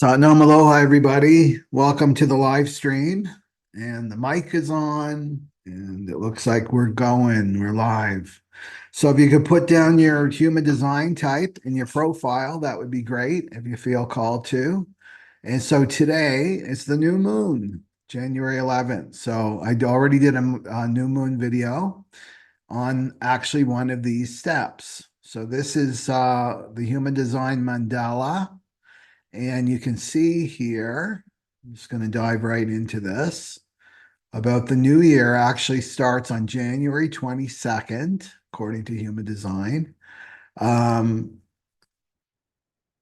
Satnam aloha, everybody. Welcome to the live stream. And the mic is on, and it looks like we're live. So if you could put down your human design type in your profile, that would be great if you feel called to. And so today it's the new moon, January 11th. So I already did a new moon video on actually one of these steps. So this is the human design mandala. And you can see here, I'm just going to dive right into this. About the new year actually starts on January 22nd, according to human design. Um,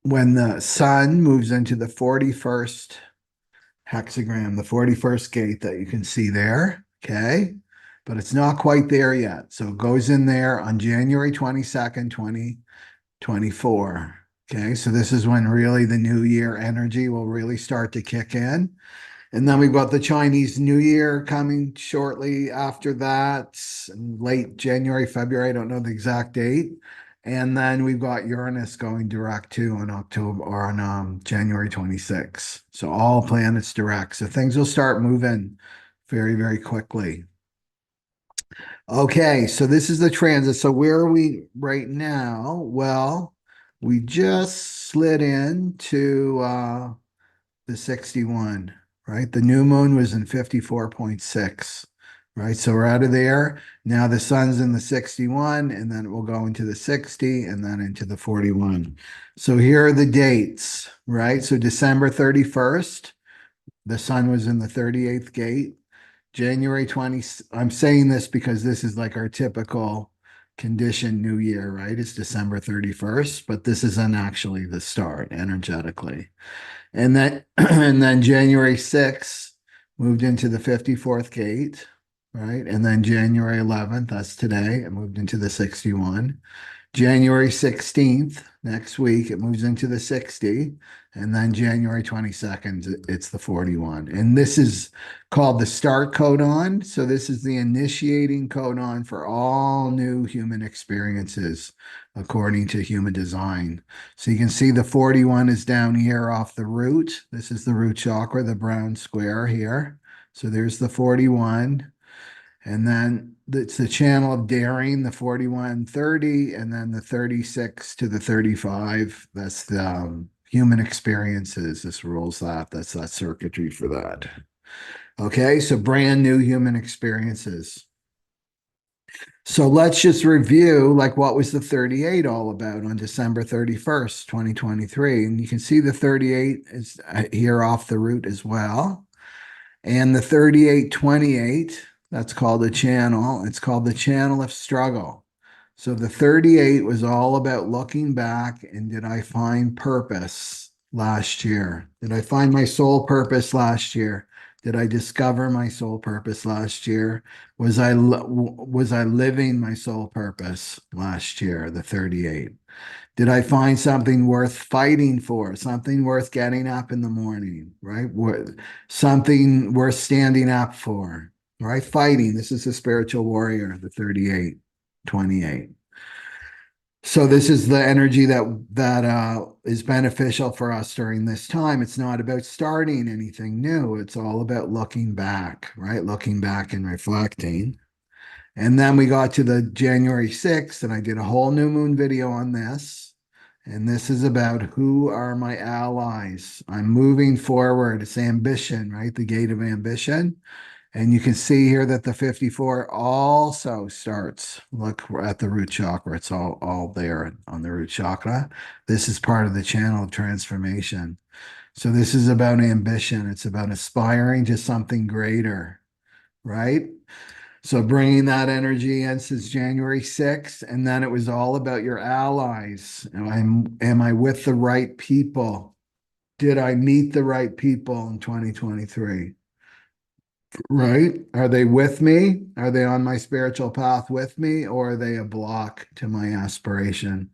when the sun moves into the 41st hexagram, the 41st gate that you can see there. Okay. But it's not quite there yet. So it goes in there on January 22nd, 2024. Okay, so this is when really the new year energy will really start to kick in. And then we've got the Chinese New Year coming shortly after that, late January, February, I don't know the exact date. And then we've got Uranus going direct too on October or on January 26th. So all planets direct. So things will start moving very, very quickly. Okay, so this is the transit. So where are we right now? Well, we just slid into the 61, right? The new moon was in 54.6, right? So we're out of there. Now the sun's in the 61, and then it will go into the 60 and then into the 41. So here are the dates, right? So December 31st, the sun was in the 38th gate. January 20, I'm saying this because this is like our typical condition new year, right? It's December 31st, but this isn't actually the start energetically. And then and then January 6th moved into the 54th gate, right? And then January 11th, that's today, it moved into the 61. January 16th, next week, it moves into the 60. And then January 22nd, it's the 41. And this is called the start codon. So this is the initiating codon for all new human experiences, according to human design. So you can see the 41 is down here off the root. This is the root chakra, the brown square here. So there's the 41. And then it's the channel of daring, the 4130, and then the 36 to the 35. That's the human experiences. This rules that. That's that circuitry for that. Okay, so brand new human experiences. So let's just review like what was the 38 all about on December 31st, 2023. And you can see the 38 is here off the root as well. And the 3828, that's called a channel. It's called the channel of struggle. So the 38 was all about looking back and did I find purpose last year? Did I find my soul purpose last year? Did I discover my soul purpose last year? Was I living my soul purpose last year, the 38? Did I find something worth fighting for, something worth getting up in the morning, right? Something worth standing up for, right? Fighting. This is a spiritual warrior, the 38, 28. So this is the energy that is beneficial for us during this time. It's not about starting anything new. It's all about looking back, right? Looking back and reflecting. And then we got to the January 6th, and I did a whole new moon video on this. And this is about who are my allies. I'm moving forward. It's ambition, right? The gate of ambition. And you can see here that the 54 also starts. Look at the root chakra. It's all there on the root chakra. This is part of the channel of transformation. So this is about ambition. It's about aspiring to something greater, right? So bringing that energy in since January 6th, and then it was all about your allies. Am I with the right people? Did I meet the right people in 2023? Right? Are they with me? Are they on my spiritual path with me, or are they a block to my aspiration?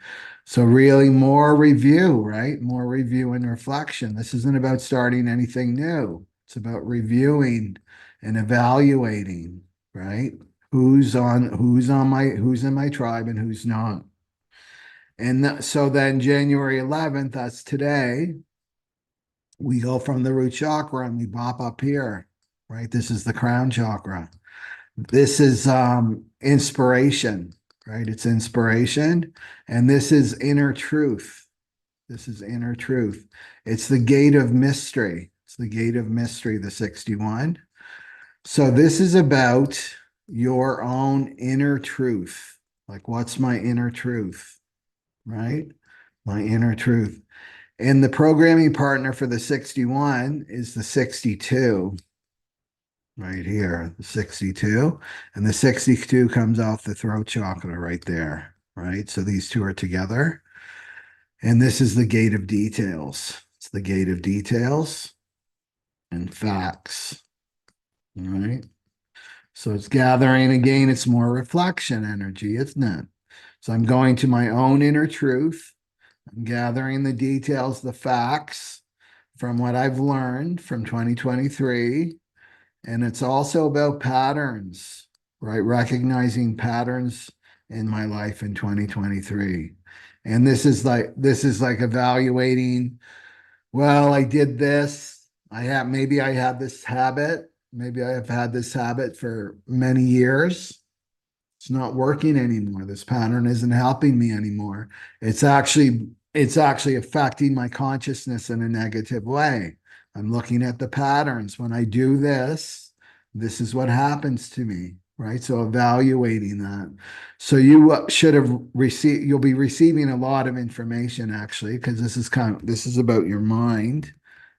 So really more review, right? More review and reflection. This isn't about starting anything new. It's about reviewing and evaluating, right? Who's in my tribe and who's not. And so then January 11th, that's today. We go from the root chakra and we bop up here, right? This is the crown chakra. This is inspiration, right? It's inspiration. And this is inner truth. This is inner truth. It's the gate of mystery. It's the gate of mystery, the 61. So this is about your own inner truth. Like, what's my inner truth, right? My inner truth. And the programming partner for the 61 is the 62 right here, the 62. And the 62 comes off the throat chakra right there, right? So these two are together. And this is the gate of details. It's the gate of details and facts, all right? So it's gathering again, it's more reflection energy, isn't it? So I'm going to my own inner truth. I'm gathering the details, the facts from what I've learned from 2023. And it's also about patterns, right? Recognizing patterns in my life in 2023. And this is like evaluating, well, I did this. Maybe I had this habit. Maybe I have had this habit for many years. It's not working anymore. This pattern isn't helping me anymore. It's actually affecting my consciousness in a negative way. I'm looking at the patterns. When I do this, this is what happens to me, right? So evaluating that. So you should have received, you'll be receiving a lot of information actually, because this is about your mind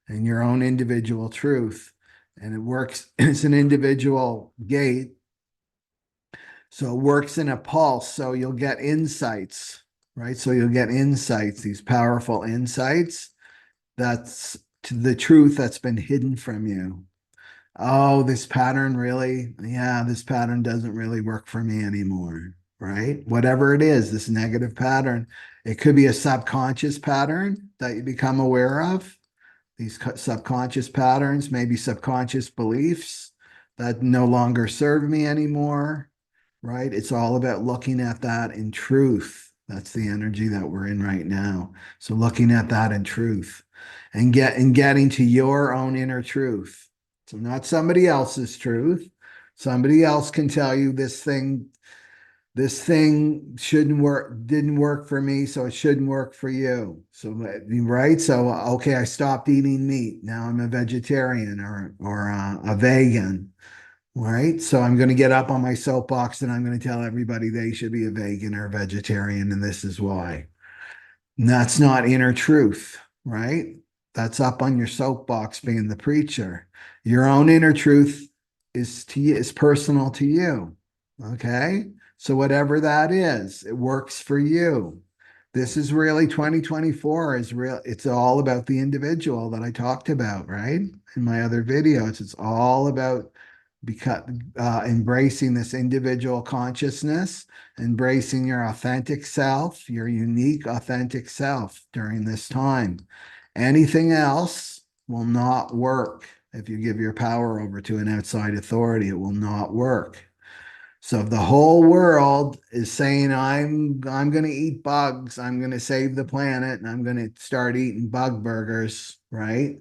and your own individual truth. And it works, it's an individual gate, so it works in a pulse. So you'll get insights, right? So you'll get insights, these powerful insights. That's to the truth that's been hidden from you. Oh, this pattern really, yeah, this pattern doesn't really work for me anymore, right? Whatever it is, this negative pattern, it could be a subconscious pattern that you become aware of. These subconscious patterns, maybe subconscious beliefs that no longer serve me anymore, right? It's all about looking at that in truth. That's the energy that we're in right now. So looking at that in truth and getting to your own inner truth. So not somebody else's truth. Somebody else can tell you this thing shouldn't work, didn't work for me, so it shouldn't work for you. So right, so okay, I stopped eating meat. Now I'm a vegetarian or a vegan. Right. So I'm going to get up on my soapbox and I'm going to tell everybody they should be a vegan or a vegetarian, and this is why. And that's not inner truth, right? That's up on your soapbox being the preacher. Your own inner truth is personal to you. Okay. So whatever that is, it works for you. This is really 2024 is real. It's all about the individual that I talked about, right? In my other videos, it's all about because embracing this individual consciousness, embracing your authentic self, your unique authentic self during this time. Anything else will not work. If you give your power over to an outside authority, it will not work. So if the whole world is saying I'm going to eat bugs, I'm going to save the planet, and I'm going to start eating bug burgers, right?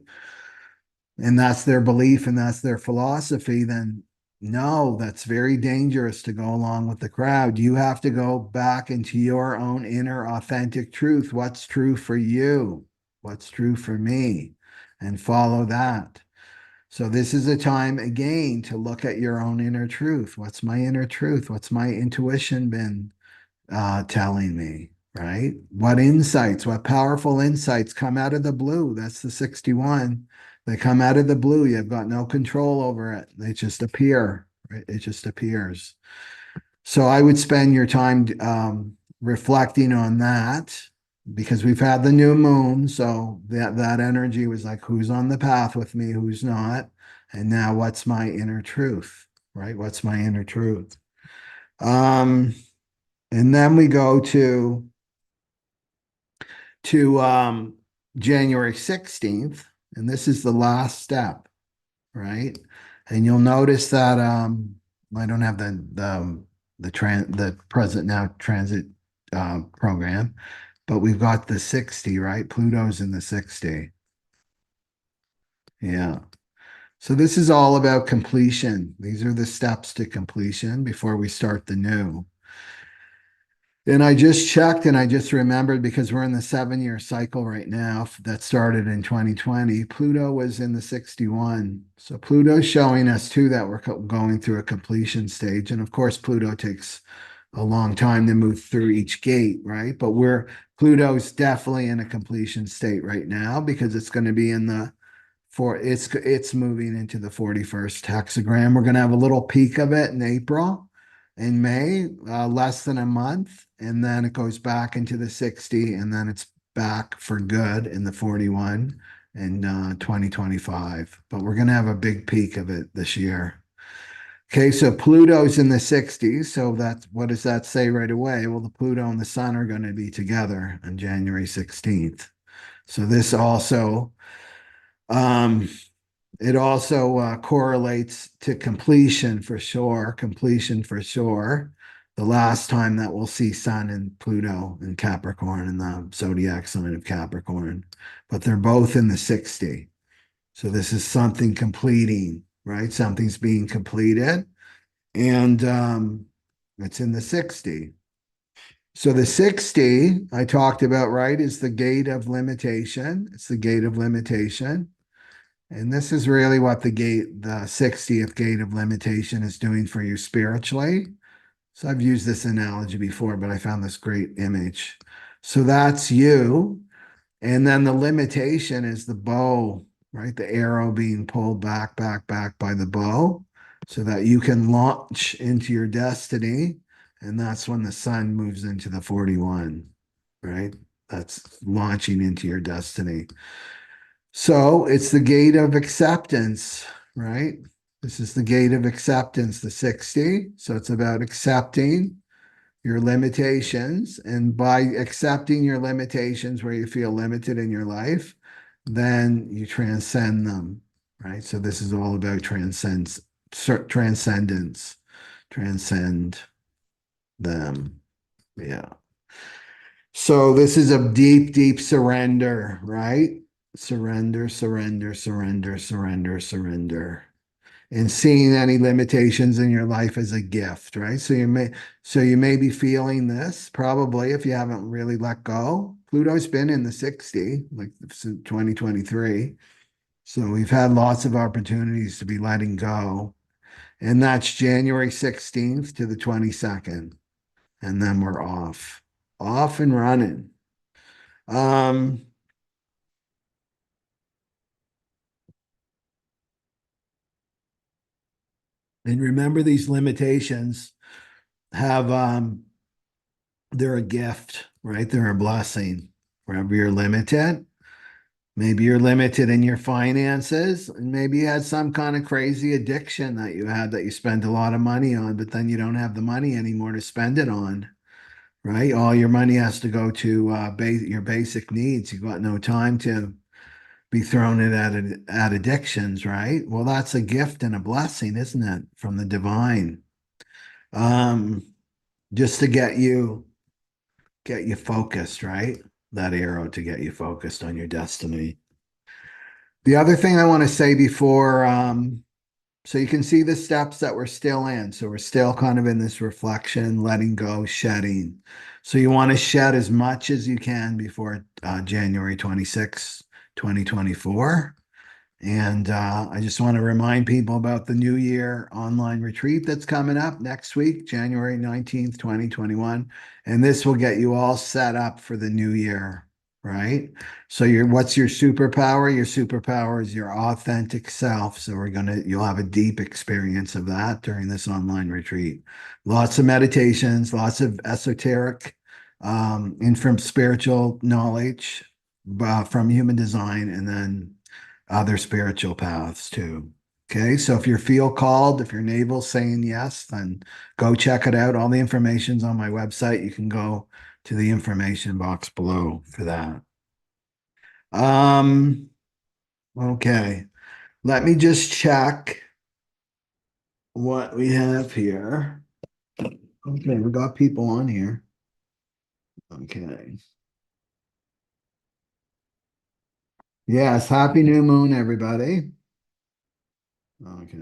And that's their belief and that's their philosophy, then no, that's very dangerous to go along with the crowd. You have to go back into your own inner authentic truth. What's true for you? What's true for me? And follow that. So this is a time again to look at your own inner truth. What's my inner truth? What's my intuition been telling me, right? What powerful insights come out of the blue? That's the 61. They come out of the blue. You've got no control over it. They just appear, right? It just appears. So I would spend your time reflecting on that because we've had the new moon. So that energy was like, who's on the path with me, who's not? And now what's my inner truth, right? What's my inner truth? Um, and then we go to January 16th, and this is the last step, right? And you'll notice that I don't have the present now transit program, but we've got the 60, right? Pluto's in the 60. Yeah. So this is all about completion. These are the steps to completion before we start the new. And I just checked and I just remembered because we're in the 7 year cycle right now that started in 2020. Pluto was in the 61. So Pluto's showing us too that we're going through a completion stage. And of course, Pluto takes a long time to move through each gate, right? But Pluto's definitely in a completion state right now because it's going to be in the for it's moving into the 41st hexagram. We're going to have a little peak of it in April, in May, less than a month, and then it goes back into the 60, and then it's back for good in the 41 in 2025. But we're going to have a big peak of it this year. Okay, so Pluto's in the 60s. So that's what does that say right away? Well, the Pluto and the Sun are going to be together on January 16th. So this also um, it also correlates to completion for sure. Completion for sure. The last time that we'll see Sun and Pluto in Capricorn in the zodiac sign of Capricorn, but they're both in the 60. So this is something completing, right? Something's being completed, and it's in the 60. So the 60 I talked about, right, is the gate of limitation. It's the gate of limitation. And this is really what the 60th gate of limitation is doing for you spiritually. So I've used this analogy before, but I found this great image. So that's you. And then the limitation is the bow, right? The arrow being pulled back, back, back by the bow so that you can launch into your destiny. And that's when the sun moves into the 41, right? That's launching into your destiny. So it's the gate of acceptance, right? This is the gate of acceptance, the 60. So it's about accepting your limitations. And by accepting your limitations where you feel limited in your life, then you transcend them, right? So this is all about transcendence, transcend them. Yeah. So this is a deep, deep surrender, right? Surrender, surrender, surrender, surrender, surrender. And seeing any limitations in your life as a gift, right? So you may be feeling this probably if you haven't really let go. Pluto's been in the 60, like since 2023. So we've had lots of opportunities to be letting go. And that's January 16th to the 22nd. And then we're off and running. Um, and remember these limitations have they're a gift, right? They're a blessing. Wherever you're limited, maybe you're limited in your finances, and maybe you had some kind of crazy addiction that you had that you spend a lot of money on, but then you don't have the money anymore to spend it on, right? All your money has to go to your basic needs. You've got no time to be thrown it at addictions, right? Well, that's a gift and a blessing, isn't it, from the divine? Um, just to get you focused, right? That arrow to get you focused on your destiny. The other thing I want to say before, so you can see the steps that we're still in. So we're still kind of in this reflection, letting go, shedding. So you want to shed as much as you can before January 26, 2024. And I just want to remind people about the New Year online retreat that's coming up next week, January 19th, 2021. And this will get you all set up for the new year, right? So what's your superpower? Your superpower is your authentic self. So you'll have a deep experience of that during this online retreat. Lots of meditations, lots of esoteric and from spiritual knowledge from human design, and then other spiritual paths too. Okay, so if you feel called, if your navel's saying yes, then go check it out. All the information's on my website. You can go to the information box below for that. Um, okay. Let me just check what we have here. Okay, we got people on here. Okay. Yes, happy new moon, everybody. Okay.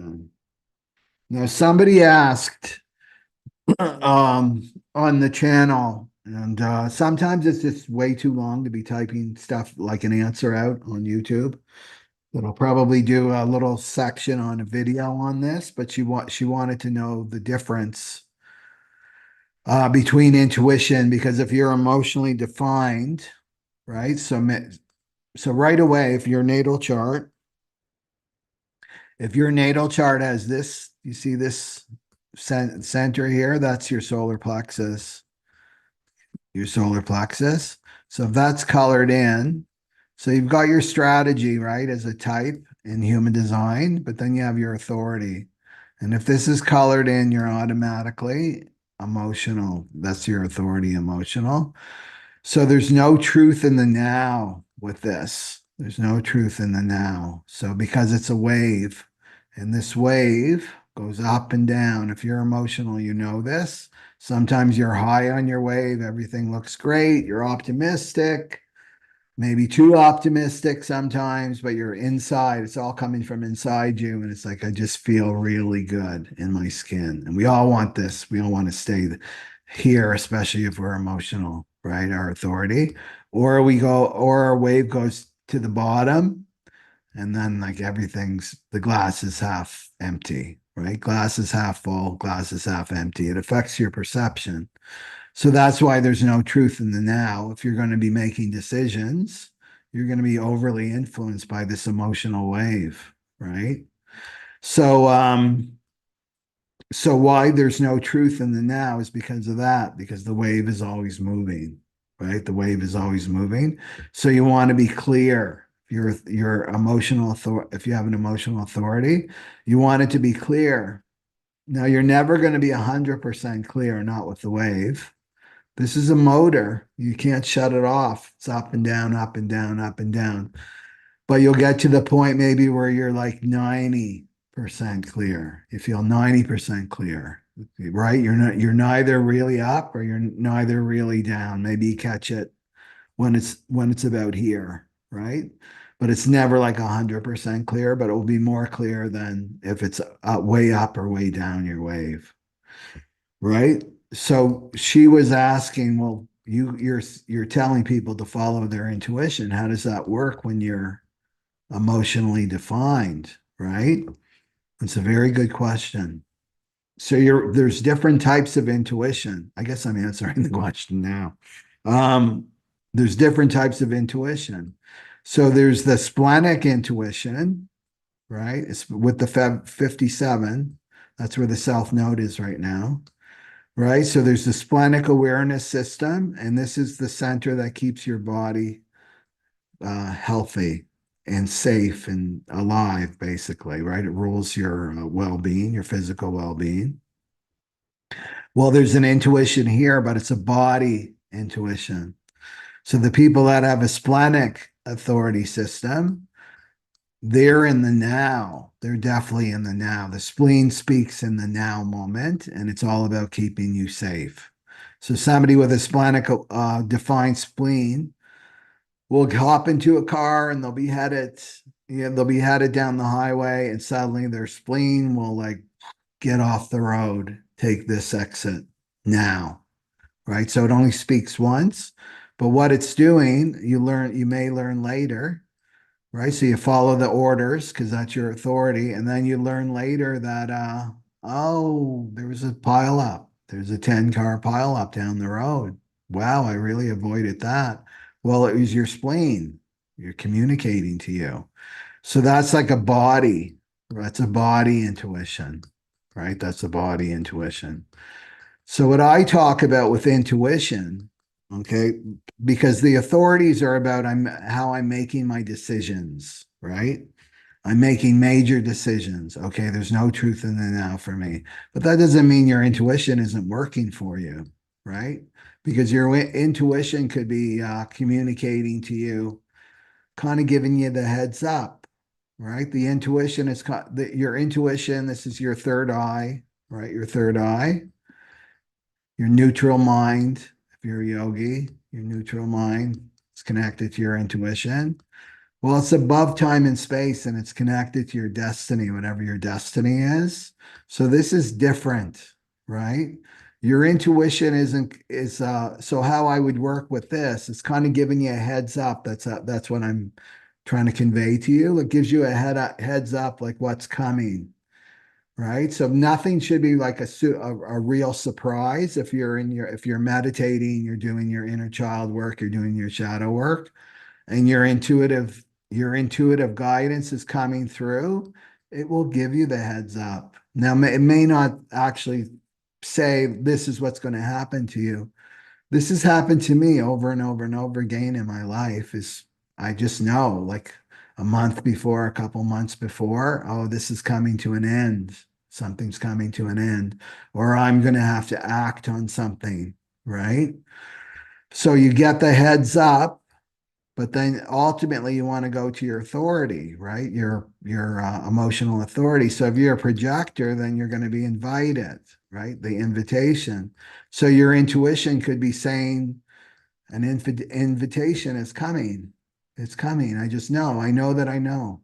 Now, somebody asked on the channel, and sometimes it's just way too long to be typing stuff like an answer out on YouTube. But I'll probably do a little section on a video on this, but she wanted to know the difference between intuition, because if you're emotionally defined, right? So right away, if your natal chart has this, you see this center here, that's your solar plexus. So if that's colored in, so you've got your strategy, right, as a type in human design, but then you have your authority. And if this is colored in, you're automatically emotional. That's your authority, emotional. So there's no truth in the now with this. There's no truth in the now. So because it's a wave, and this wave goes up and down. If you're emotional, you know this. Sometimes you're high on your wave, everything looks great, you're optimistic, maybe too optimistic sometimes, but you're inside, it's all coming from inside you. And it's like, I just feel really good in my skin. And we all want this. We all want to stay here, especially if we're emotional, right? Our authority. Or our wave goes to the bottom, and then like the glass is half empty, right? Glass is half full, glass is half empty. It affects your perception. So that's why there's no truth in the now. If you're going to be making decisions, you're going to be overly influenced by this emotional wave, right? So, so why there's no truth in the now is because of that, because the wave is always moving, right? The wave is always moving. So you want to be clear. If you have an emotional authority, you want it to be clear. Now you're never going to be 100% clear, not with the wave. This is a motor. You can't shut it off. It's up and down, up and down, up and down. But you'll get to the point maybe where you're like 90% clear. You feel 90% clear, right? You're neither really up or you're neither really down. Maybe you catch it when it's about here, right? But it's never like 100% clear, but it will be more clear than if it's way up or way down your wave, right? So she was asking, well, you're telling people to follow their intuition. How does that work when you're emotionally defined, right? It's a very good question. So there's different types of intuition. I guess I'm answering the question now. Um, there's different types of intuition. So there's the splenic intuition, right? It's with the 57. That's where the self node is right now, right? So there's the splenic awareness system, and this is the center that keeps your body healthy and safe and alive, basically, right? It rules your well-being, your physical well-being. Well, there's an intuition here, but it's a body intuition. So the people that have a splenic authority system, they're in the now. They're definitely in the now. The spleen speaks in the now moment, and it's all about keeping you safe. So somebody with a splenic defined spleen will hop into a car and they'll be headed down the highway, and suddenly their spleen will like get off the road, take this exit now, right? So it only speaks once, but what it's doing, you may learn later, right? So you follow the orders because that's your authority, and then you learn later that oh, there was a pile up. There's a 10-car pile up down the road. Wow, I really avoided that. Well, it was your spleen. You're communicating to you. So that's like a body. That's a body intuition, right? That's a body intuition. So what I talk about with intuition, okay, because the authorities are about how I'm making my decisions, right? I'm making major decisions. Okay, there's no truth in the now for me. But that doesn't mean your intuition isn't working for you, right? Because your intuition could be communicating to you, kind of giving you the heads up, right? The intuition is your intuition. This is your third eye, right? Your third eye, your neutral mind. If you're a yogi, your neutral mind is connected to your intuition. Well, it's above time and space and it's connected to your destiny, whatever your destiny is. So this is different, right? Your intuition isn't is so how I would work with this, it's kind of giving you a heads up. That's what I'm trying to convey to you. It gives you a heads up like what's coming, right? So nothing should be like a real surprise if you're if you're meditating, you're doing your inner child work, you're doing your shadow work and your intuitive guidance is coming through, it will give you the heads up. Now, it may not actually say this is what's going to happen to you. This has happened to me over and over and over again in my life. Is I just know, like a month before, a couple months before, oh, this is coming to an end. Something's coming to an end, or I'm going to have to act on something, right? So you get the heads up, but then ultimately you want to go to your authority, right? Your emotional authority. So if you're a projector, then you're going to be invited, right? The invitation. So your intuition could be saying an invitation is coming. It's coming. I just know. I know that I know,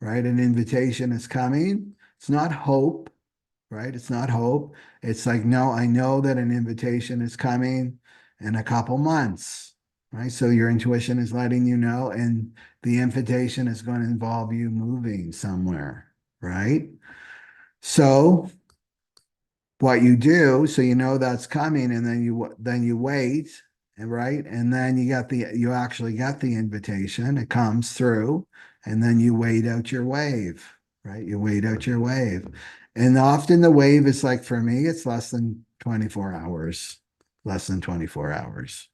right? An invitation is coming. It's not hope, right? It's not hope. It's like, no, I know that an invitation is coming in a couple months, right? So your intuition is letting you know, and the invitation is going to involve you moving somewhere, right? So what you do, so you know that's coming, and then you wait, and right, and then you actually get the invitation. It comes through, and then you wait out your wave, right? You wait out your wave, and often the wave is like for me, it's less than 24 hours, less than 24 hours.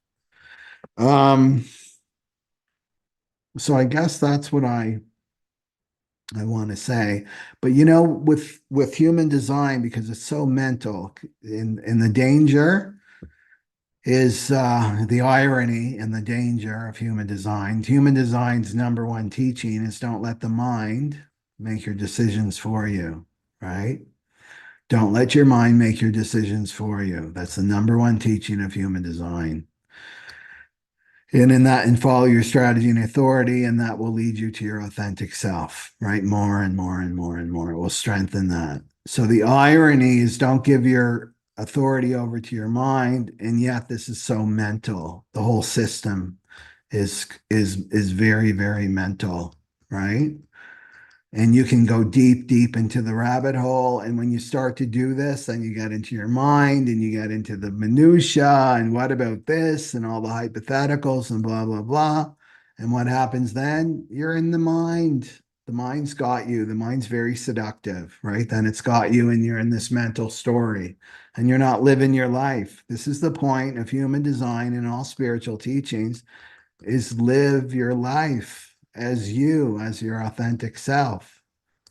Um, so I guess that's what I want to say. But with human design, because it's so mental, in the danger is the irony and the danger of human design. Human design's number one teaching is don't let the mind make your decisions for you, right? Don't let your mind make your decisions for you. That's the number one teaching of human design. And follow your strategy and authority, and that will lead you to your authentic self, right? More and more and more and more. It will strengthen that. So the irony is don't give your authority over to your mind, and yet this is so mental. The whole system is very, very mental, right? And you can go deep, deep into the rabbit hole. And when you start to do this, then you get into your mind and you get into the minutia and what about this and all the hypotheticals and blah, blah, blah. And what happens then? You're in the mind. The mind's got you. The mind's very seductive, right? Then it's got you and you're in this mental story and you're not living your life. This is the point of human design and all spiritual teachings is live your life as you, as your authentic self,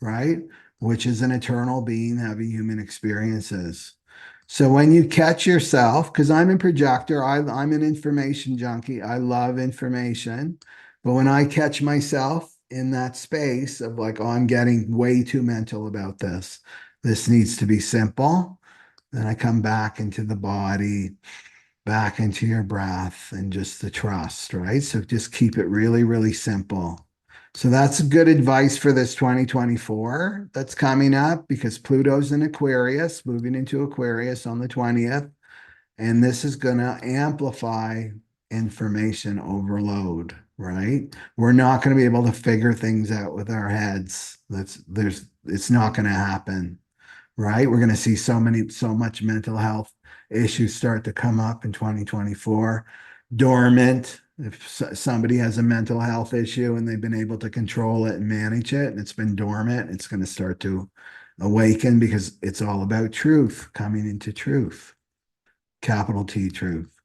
right? Which is an eternal being having human experiences. So when you catch yourself, because I'm a projector, I'm an information junkie. I love information. But when I catch myself in that space of like, oh, I'm getting way too mental about this needs to be simple, then I come back into the body, back into your breath and just the trust, right? So just keep it really, really simple. So that's good advice for this 2024 that's coming up because Pluto's in Aquarius, moving into Aquarius on the 20th. And this is going to amplify information overload, right? We're not going to be able to figure things out with our heads. It's not going to happen, right? We're going to see so much mental health issues start to come up in 2024. Dormant, if somebody has a mental health issue and they've been able to control it and manage it, and it's been dormant, it's going to start to awaken because it's all about truth, coming into truth, capital T truth.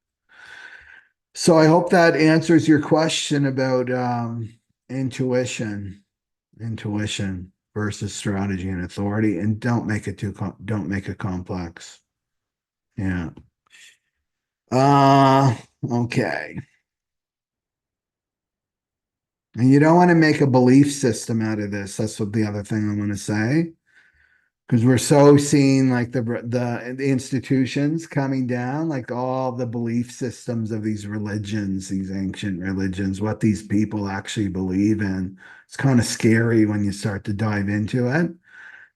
So I hope that answers your question about intuition intuition versus strategy and authority, and don't make it complex. Yeah. Okay. And you don't want to make a belief system out of this. That's what the other thing I want to say. Because we're so seeing like the institutions coming down, like all the belief systems of these religions, these ancient religions, what these people actually believe in. It's kind of scary when you start to dive into it,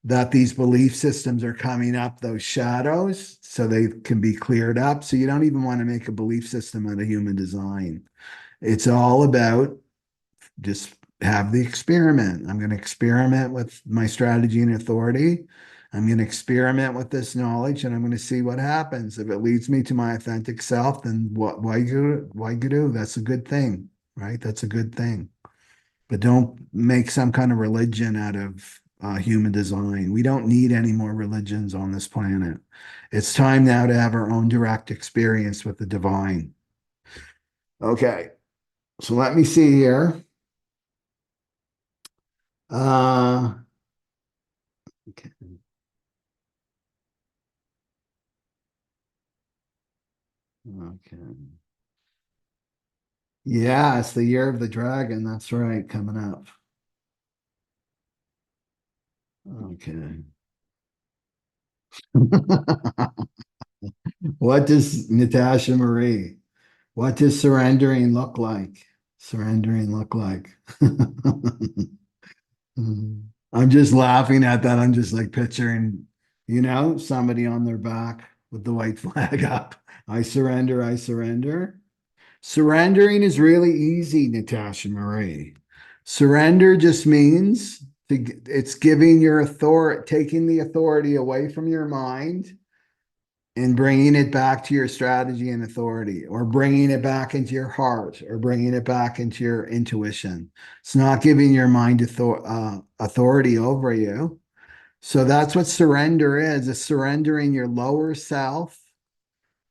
that these belief systems are coming up, those shadows, so they can be cleared up. So you don't even want to make a belief system out of human design. It's all about just have the experiment. I'm going to experiment with my strategy and authority. I'm going to experiment with this knowledge and I'm going to see what happens. If it leads me to my authentic self, then why do? That's a good thing, right? That's a good thing. But don't make some kind of religion out of human design. We don't need any more religions on this planet. It's time now to have our own direct experience with the divine. Okay, so let me see here. Uh, okay. Okay. Yeah, it's the year of the dragon. That's right, coming up. Okay. What does Natasha Marie? What does surrendering look like? Surrendering look like? I'm just laughing at that. I'm just like picturing, somebody on their back with the white flag up. I surrender, I surrender. Surrendering is really easy, Natasha Marie. Surrender just means it's giving your authority, taking the authority away from your mind and bringing it back to your strategy and authority, or bringing it back into your heart, or bringing it back into your intuition. It's not giving your mind authority over you. So that's what surrender is. It's surrendering your lower self,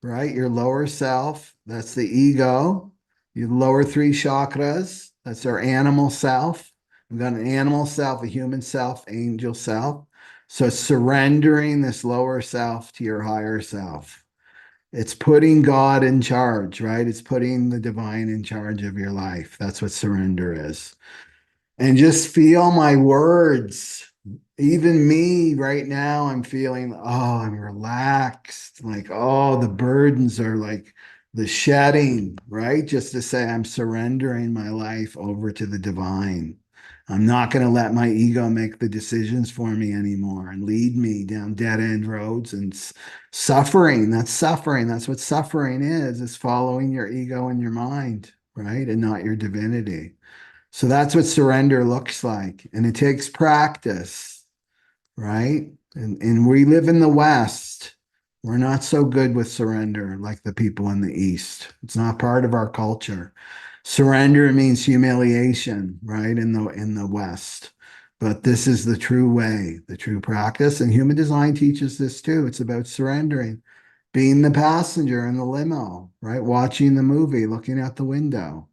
right? Your lower self, that's the ego. Your lower three chakras, that's our animal self. We've got an animal self, a human self, angel self. So surrendering this lower self to your higher self. It's putting God in charge, right? It's putting the divine in charge of your life. That's what surrender is. And just feel my words. Even me right now, I'm feeling, I'm relaxed. Like, oh, the burdens are like the shedding, right? Just to say, I'm surrendering my life over to the divine. I'm not going to let my ego make the decisions for me anymore and lead me down dead end roads and suffering. That's suffering. That's what suffering is. It's following your ego and your mind, right? And not your divinity. So that's what surrender looks like. And it takes practice, right? And we live in the West. We're not so good with surrender like the people in the East. It's not part of our culture. Surrender means humiliation, right? In the West. But this is the true way, the true practice. And human design teaches this too. It's about surrendering, being the passenger in the limo, right? Watching the movie, looking out the window,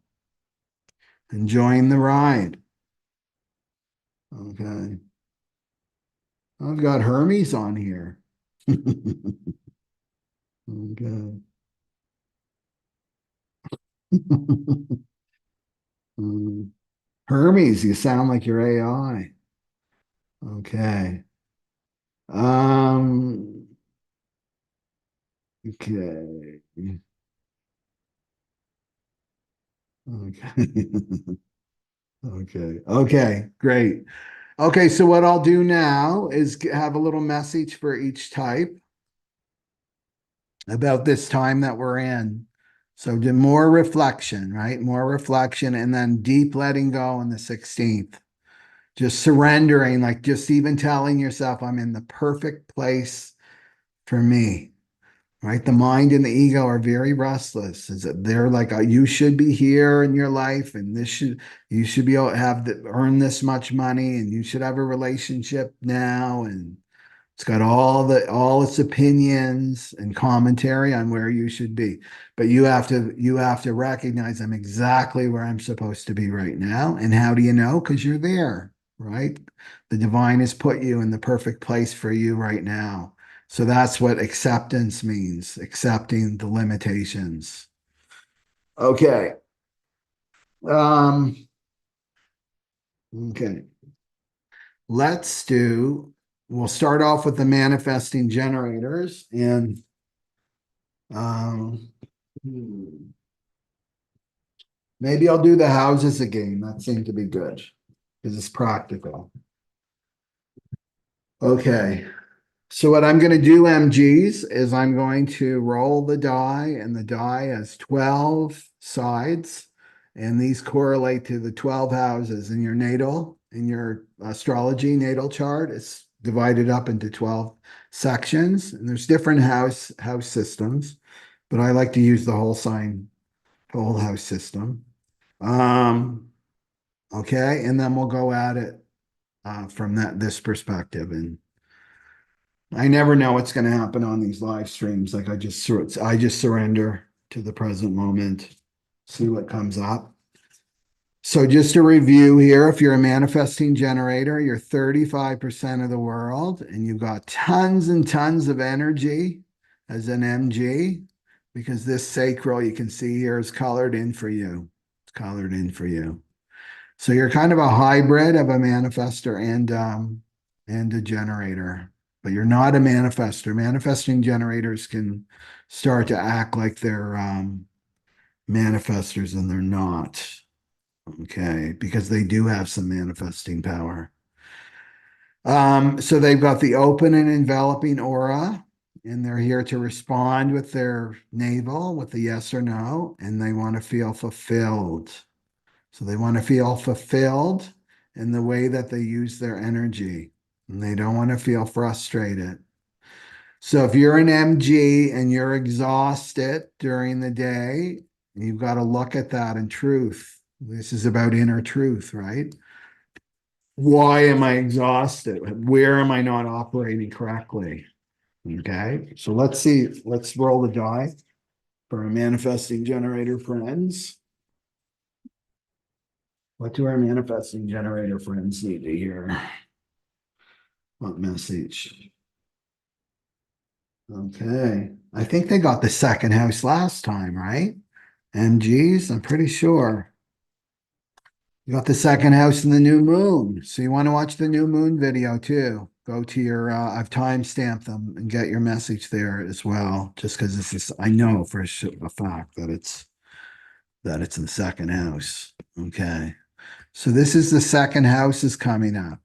enjoying the ride. Okay. I've got Hermes on here. Okay. Mm. Hermes, you sound like your AI. Okay. Um, okay. Okay. Okay. Okay. Great. Okay. So what I'll do now is have a little message for each type about this time that we're in. So do more reflection, right? More reflection and then deep letting go on the 16th. Just surrendering, like just even telling yourself, I'm in the perfect place for me, right? The mind and the ego are very restless. They're like, you should be here in your life, and you should be able to earn this much money, and you should have a relationship now, and it's got all its opinions and commentary on where you should be. But you have to recognize I'm exactly where I'm supposed to be right now. And how do you know? Because you're there, right? The divine has put you in the perfect place for you right now. So that's what acceptance means, accepting the limitations. Okay. Um, okay. Let's do we'll start off with the manifesting generators and um, maybe I'll do the houses again. That seemed to be good because it's practical. Okay. So what I'm going to do, MGs, is I'm going to roll the die, and the die has 12 sides, and these correlate to the 12 houses in your natal, in your astrology natal chart. It's divided up into 12 sections, and there's different house systems, but I like to use the whole house system. Um, okay, and then we'll go at it from this perspective. And I never know what's going to happen on these live streams. Like I just surrender to the present moment, see what comes up. So just to review here, if you're a manifesting generator, you're 35% of the world and you've got tons and tons of energy as an MG because this sacral you can see here is colored in for you. It's colored in for you. So you're kind of a hybrid of a manifester and a generator, but you're not a manifester. Manifesting generators can start to act like they're manifestors and they're not. Okay, because they do have some manifesting power. So they've got the open and enveloping aura, and they're here to respond with their navel with a yes or no, and they want to feel fulfilled. So they want to feel fulfilled in the way that they use their energy, and they don't want to feel frustrated. So if you're an MG and you're exhausted during the day, you've got to look at that in truth. This is about inner truth, right? Why am I exhausted? Where am I not operating correctly? Okay, so let's see. Let's roll the die for our manifesting generator friends. What do our manifesting generator friends need to hear? What message? Okay. I think they got the second house last time, right? MGs, I'm pretty sure. You got the second house in the new moon. So you want to watch the new moon video too. Go to your, I've timestamped them and get your message there as well. Just because this is, I know for a fact that it's in the second house. Okay. So this is the second house is coming up.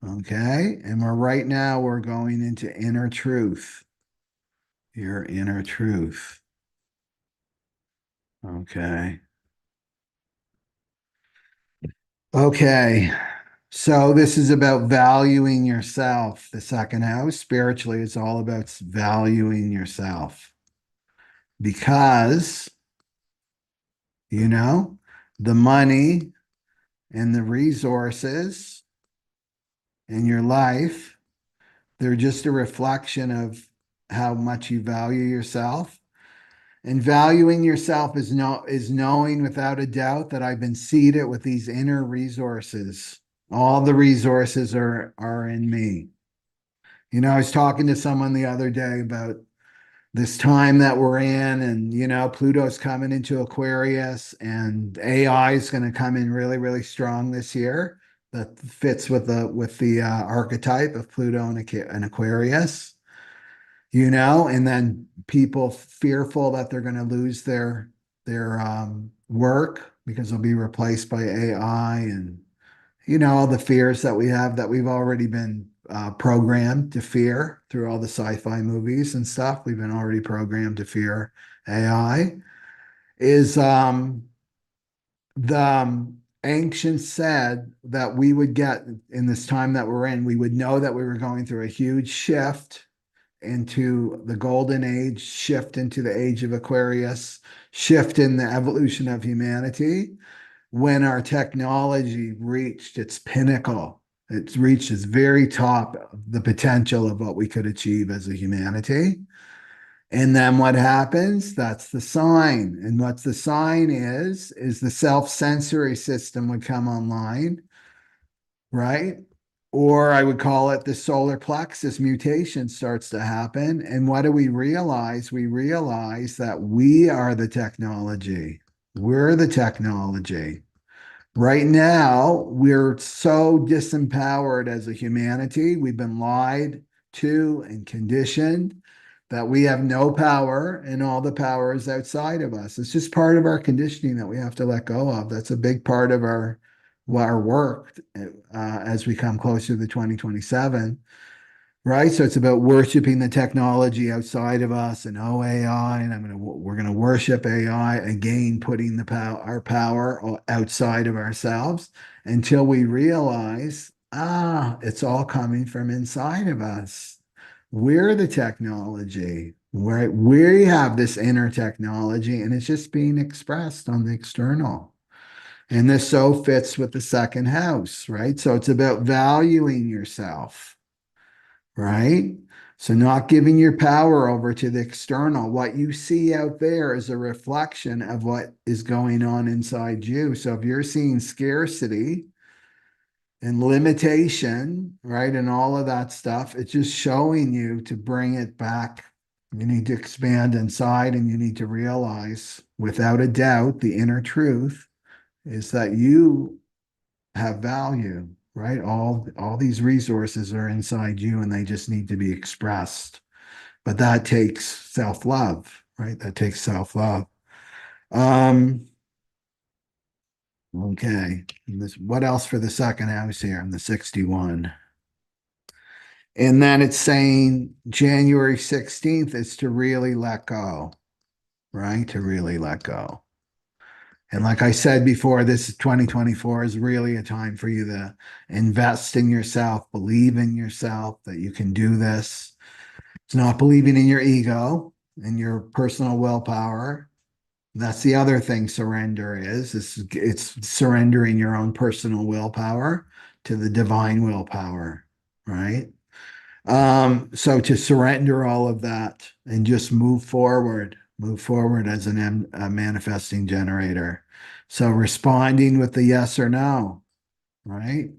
Okay. And right now we're going into inner truth. Your inner truth. Okay. Okay. So this is about valuing yourself. The second house, spiritually, it's all about valuing yourself because, you know, the money and the resources in your life, they're just a reflection of how much you value yourself. And valuing yourself is knowing without a doubt that I've been seated with these inner resources. All the resources are in me. You know, I was talking to someone the other day about this time that we're in, and Pluto's coming into Aquarius, and AI is going to come in really, really strong this year. That fits with the archetype of Pluto and Aquarius. And then people fearful that they're going to lose their work because they'll be replaced by AI, and all the fears that we have that we've already been programmed to fear through all the sci-fi movies and stuff. We've been already programmed to fear AI. Is the ancients said that we would get in this time that we're in, we would know that we were going through a huge shift into the golden age, shift into the age of Aquarius, shift in the evolution of humanity when our technology reached its pinnacle. It's reached its very top of the potential of what we could achieve as a humanity. And then what happens? That's the sign. And what the sign is the self-sensory system would come online, right? Or I would call it the solar plexus mutation starts to happen. And what do we realize? We realize that we are the technology. We're the technology. Right now, we're so disempowered as a humanity. We've been lied to and conditioned that we have no power and all the power is outside of us. It's just part of our conditioning that we have to let go of. That's a big part of our work as we come closer to 2027. Right. So it's about worshiping the technology outside of us and oh AI, and we're gonna worship AI again, putting our power outside of ourselves until we realize, it's all coming from inside of us. We're the technology. We have this inner technology and it's just being expressed on the external. And this so fits with the second house, right? So it's about valuing yourself, right? So, not giving your power over to the external. What you see out there is a reflection of what is going on inside you. So, if you're seeing scarcity and limitation, right, and all of that stuff, it's just showing you to bring it back. You need to expand inside and you need to realize, without a doubt, the inner truth is that you have value, right? All these resources are inside you and they just need to be expressed. But that takes self-love, right? That takes self-love. Um, okay. What else for the second house here in the 61? And then it's saying January 16th is to really let go, right? To really let go. And like I said before, this 2024 is really a time for you to invest in yourself, believe in yourself that you can do this. It's not believing in your ego and your personal willpower. That's the other thing surrender is. It's surrendering your own personal willpower to the divine willpower, right? So to surrender all of that and just move forward as a manifesting generator. So responding with the yes or no, right?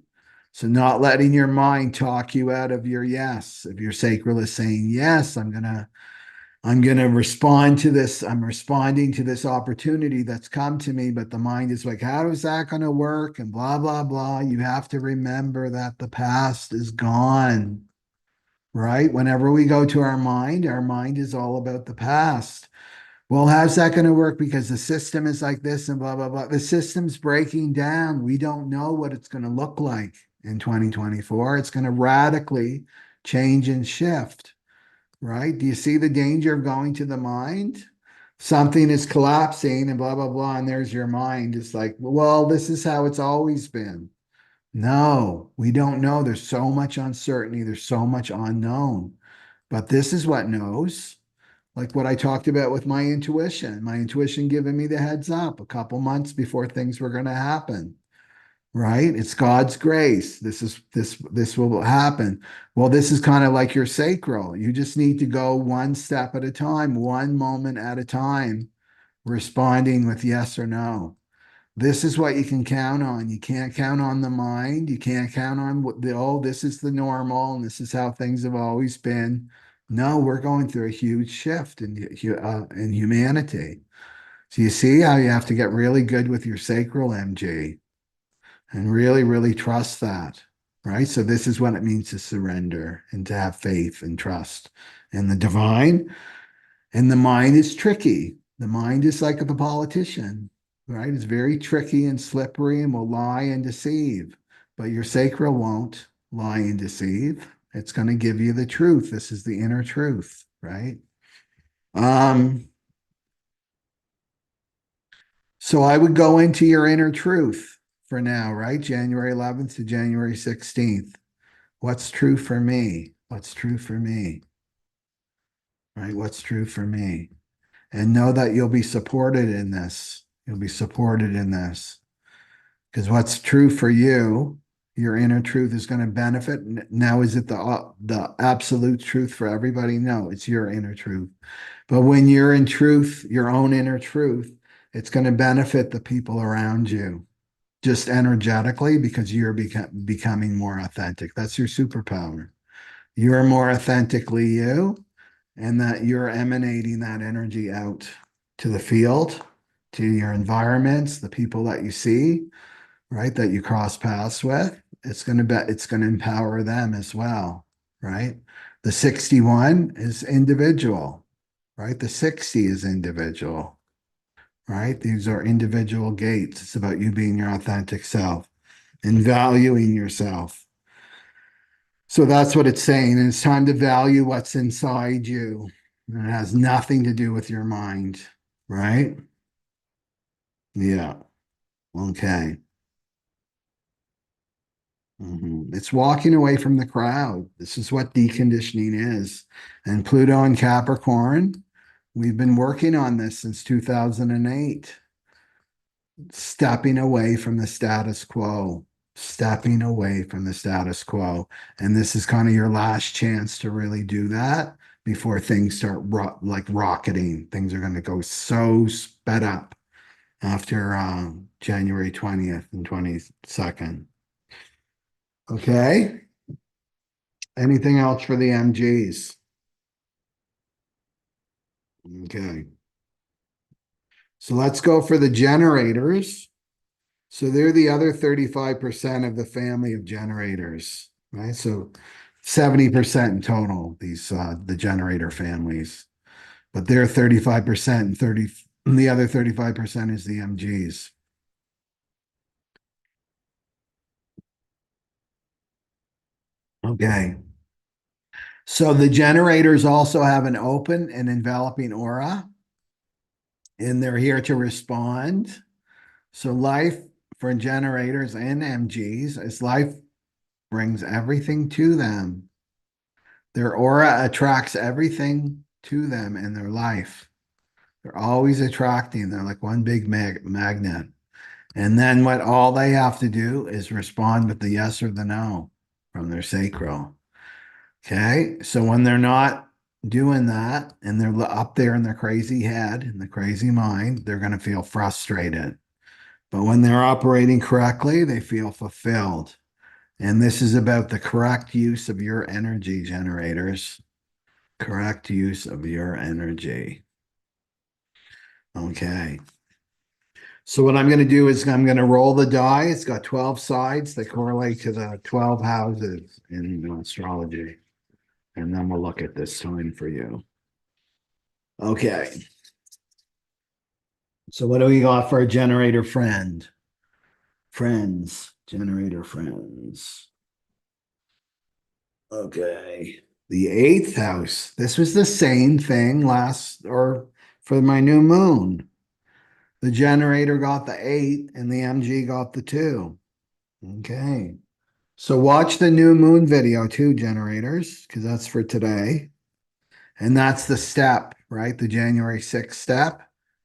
So not letting your mind talk you out of your yes. If your sacral is saying, yes, I'm gonna respond to this. I'm responding to this opportunity that's come to me, but the mind is like, how is that gonna work? And blah, blah, blah. You have to remember that the past is gone, right? Whenever we go to our mind is all about the past. Well, how's that going to work? Because the system is like this and blah, blah, blah. The system's breaking down. We don't know what it's going to look like in 2024. It's going to radically change and shift, right? Do you see the danger of going to the mind? Something is collapsing and blah, blah, blah. And there's your mind. It's like, well, this is how it's always been. No, we don't know. There's so much uncertainty. There's so much unknown. But this is what knows. Like what I talked about with my intuition giving me the heads up a couple months before things were going to happen, right? It's God's grace. This will happen. Well, this is kind of like your sacral. You just need to go one step at a time, one moment at a time, responding with yes or no. This is what you can count on. You can't count on the mind. You can't count on this is the normal and this is how things have always been. No, we're going through a huge shift in humanity. So you see how you have to get really good with your sacral MG and really, really trust that, right? So this is what it means to surrender and to have faith and trust in the divine. And the mind is tricky. The mind is like a politician, right? It's very tricky and slippery and will lie and deceive. But your sacral won't lie and deceive. It's going to give you the truth. This is the inner truth, right? Um, so I would go into your inner truth for now, right? January 11th to January 16th. What's true for me? What's true for me? Right? What's true for me? And know that you'll be supported in this. You'll be supported in this because what's true for you, your inner truth is going to benefit. Now, is it the absolute truth for everybody? No, it's your inner truth. But when you're in truth, your own inner truth, it's going to benefit the people around you just energetically because you're becoming more authentic. That's your superpower. You're more authentically you and that you're emanating that energy out to the field, to your environments, the people that you see. right, that you cross paths with, it's going to empower them as well, right? The 61 is individual, right? The 60 is individual, right? These are individual gates. It's about you being your authentic self and valuing yourself. So that's what it's saying. And it's time to value what's inside you. And it has nothing to do with your mind, right? Yeah. Okay. It's walking away from the crowd. This is what deconditioning is. And Pluto and Capricorn, we've been working on this since 2008, stepping away from the status quo, stepping away from the status quo. And this is kind of your last chance to really do that before things start like rocketing. Things are going to go so sped up after January 20th and 22nd. Okay. Anything else for the MGs? Okay. So let's go for the generators. So they're the other 35% of the family of generators, right? So 70% in total, these the generator families. But they're 35% and 30 the other 35% is the MGs. Okay. So the generators also have an open and enveloping aura, and they're here to respond. So life for generators and MGs is life brings everything to them. Their aura attracts everything to them in their life. They're always attracting. They're like one big magnet. And then what all they have to do is respond with the yes or the no from their sacral. Okay. So when they're not doing that and they're up there in their crazy head and the crazy mind, they're going to feel frustrated. But when they're operating correctly, they feel fulfilled. And this is about the correct use of your energy, generators. Correct use of your energy. Okay. So what I'm going to do is I'm going to roll the die. It's got 12 sides that correlate to the 12 houses in astrology. And then we'll look at this sign for you. Okay. So what do we got for a generator friend? Friends, generator friends. Okay. The eighth house. This was the same thing last or for my new moon. The generator got the 8 and the MG got the 2. Okay. So watch the new moon video too, generators, because that's for today. And that's the step, right? The January 6th step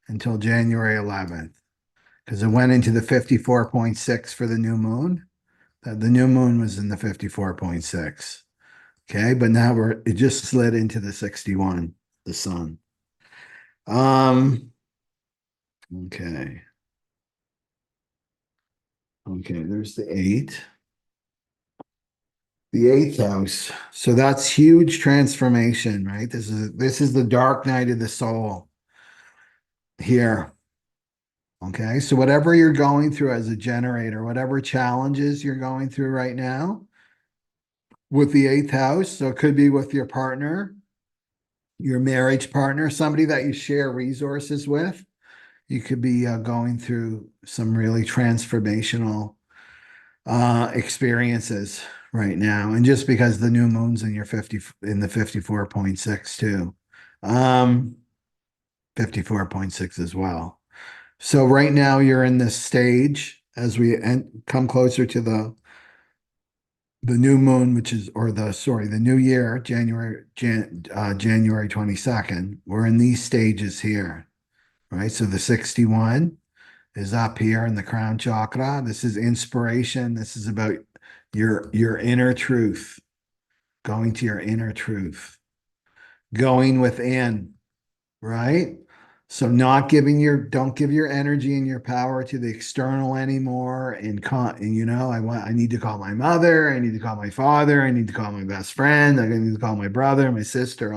until January 11th. Because it went into the 54.6 for the new moon. The new moon was in the 54.6. Okay, but now it just slid into the 61, the sun. Okay. Okay, there's the 8. The eighth house. So that's huge transformation, right? This is the dark night of the soul here. Okay. So whatever you're going through as a generator, whatever challenges you're going through right now with the eighth house, so it could be with your partner, your marriage partner, somebody that you share resources with. You could be going through some really transformational experiences right now. And just because the new moon's in your 50 in the 54.6 too. 54.6 as well. So right now you're in this stage as we come closer to the new moon, which is or the sorry, the new year, January 22nd. We're in these stages here, right? So the 61 is up here in the crown chakra. This is inspiration. This is about your inner truth, going to your inner truth, going within, right? So not giving don't give your energy and your power to the external anymore. And I need to call my mother, I need to call my father, I need to call my best friend, I need to call my brother, my sister,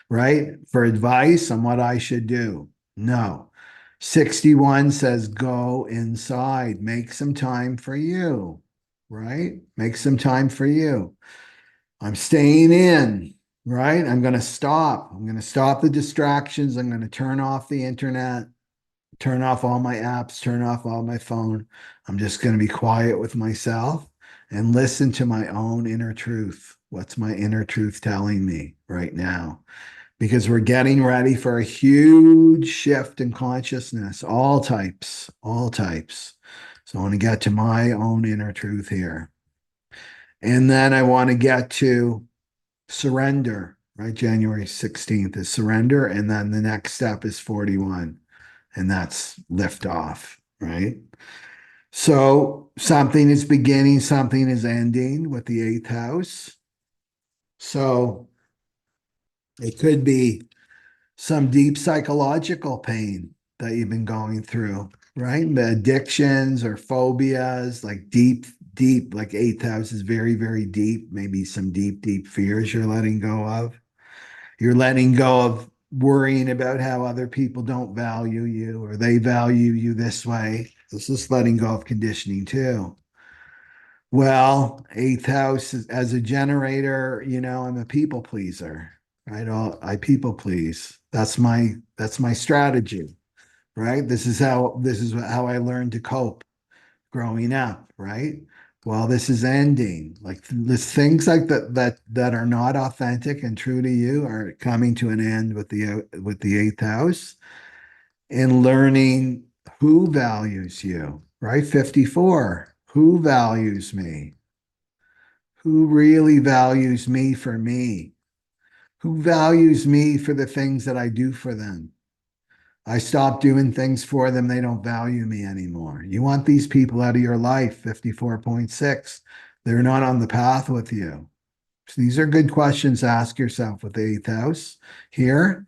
right? For advice on what I should do. No. 61 says go inside, make some time for you, right? Make some time for you. I'm staying in, right? I'm going to stop. I'm going to stop the distractions. I'm going to turn off the internet, turn off all my apps, turn off all my phone. I'm just going to be quiet with myself and listen to my own inner truth. What's my inner truth telling me right now? Because we're getting ready for a huge shift in consciousness, all types, all types. So I want to get to my own inner truth here. And then I want to get to surrender, right? January 16th is surrender. And then the next step is 41, and that's lift off, right? So something is beginning, something is ending with the eighth house. So it could be some deep psychological pain that you've been going through, right? The addictions or phobias, like deep, like eighth house is very, very deep. Maybe some deep fears you're letting go of. You're letting go of worrying about how other people don't value you or they value you this way. This is letting go of conditioning too. Well, eighth house as a generator, I'm a people pleaser, right? I people please. That's my strategy, right? This is how I learned to cope growing up, right? Well, this is ending. Like this things like that are not authentic and true to you are coming to an end with the eighth house and learning who values you, right? 54. Who values me? Who really values me for me? Who values me for the things that I do for them? I stop doing things for them. They don't value me anymore. You want these people out of your life, 54.6. They're not on the path with you. So these are good questions to ask yourself with the eighth house here,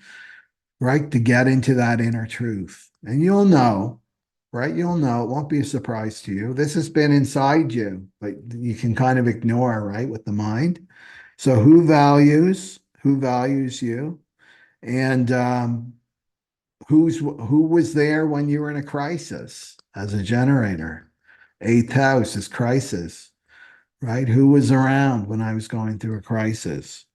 right? To get into that inner truth. And you'll know, right? You'll know. It won't be a surprise to you. This has been inside you, but you can kind of ignore, right, with the mind. So who values you? And who was there when you were in a crisis as a generator? Eighth house is crisis, right? Who was around when I was going through a crisis?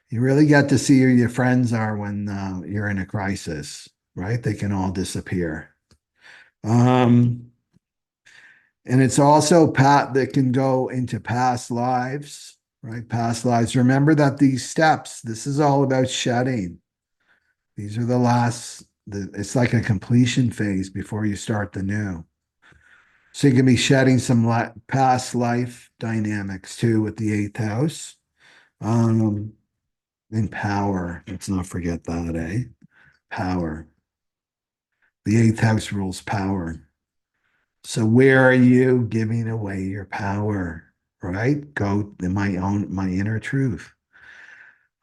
You really get to see who your friends are when you're in a crisis, right? They can all disappear. Um, and it's also that can go into past lives, right? Past lives. Remember that these steps, this is all about shedding. These are the last, it's like a completion phase before you start the new. So you can be shedding some past life dynamics too with the eighth house. Um, and power. Let's not forget that, eh? Power. The eighth house rules power. So where are you giving away your power? Right? Go in my inner truth.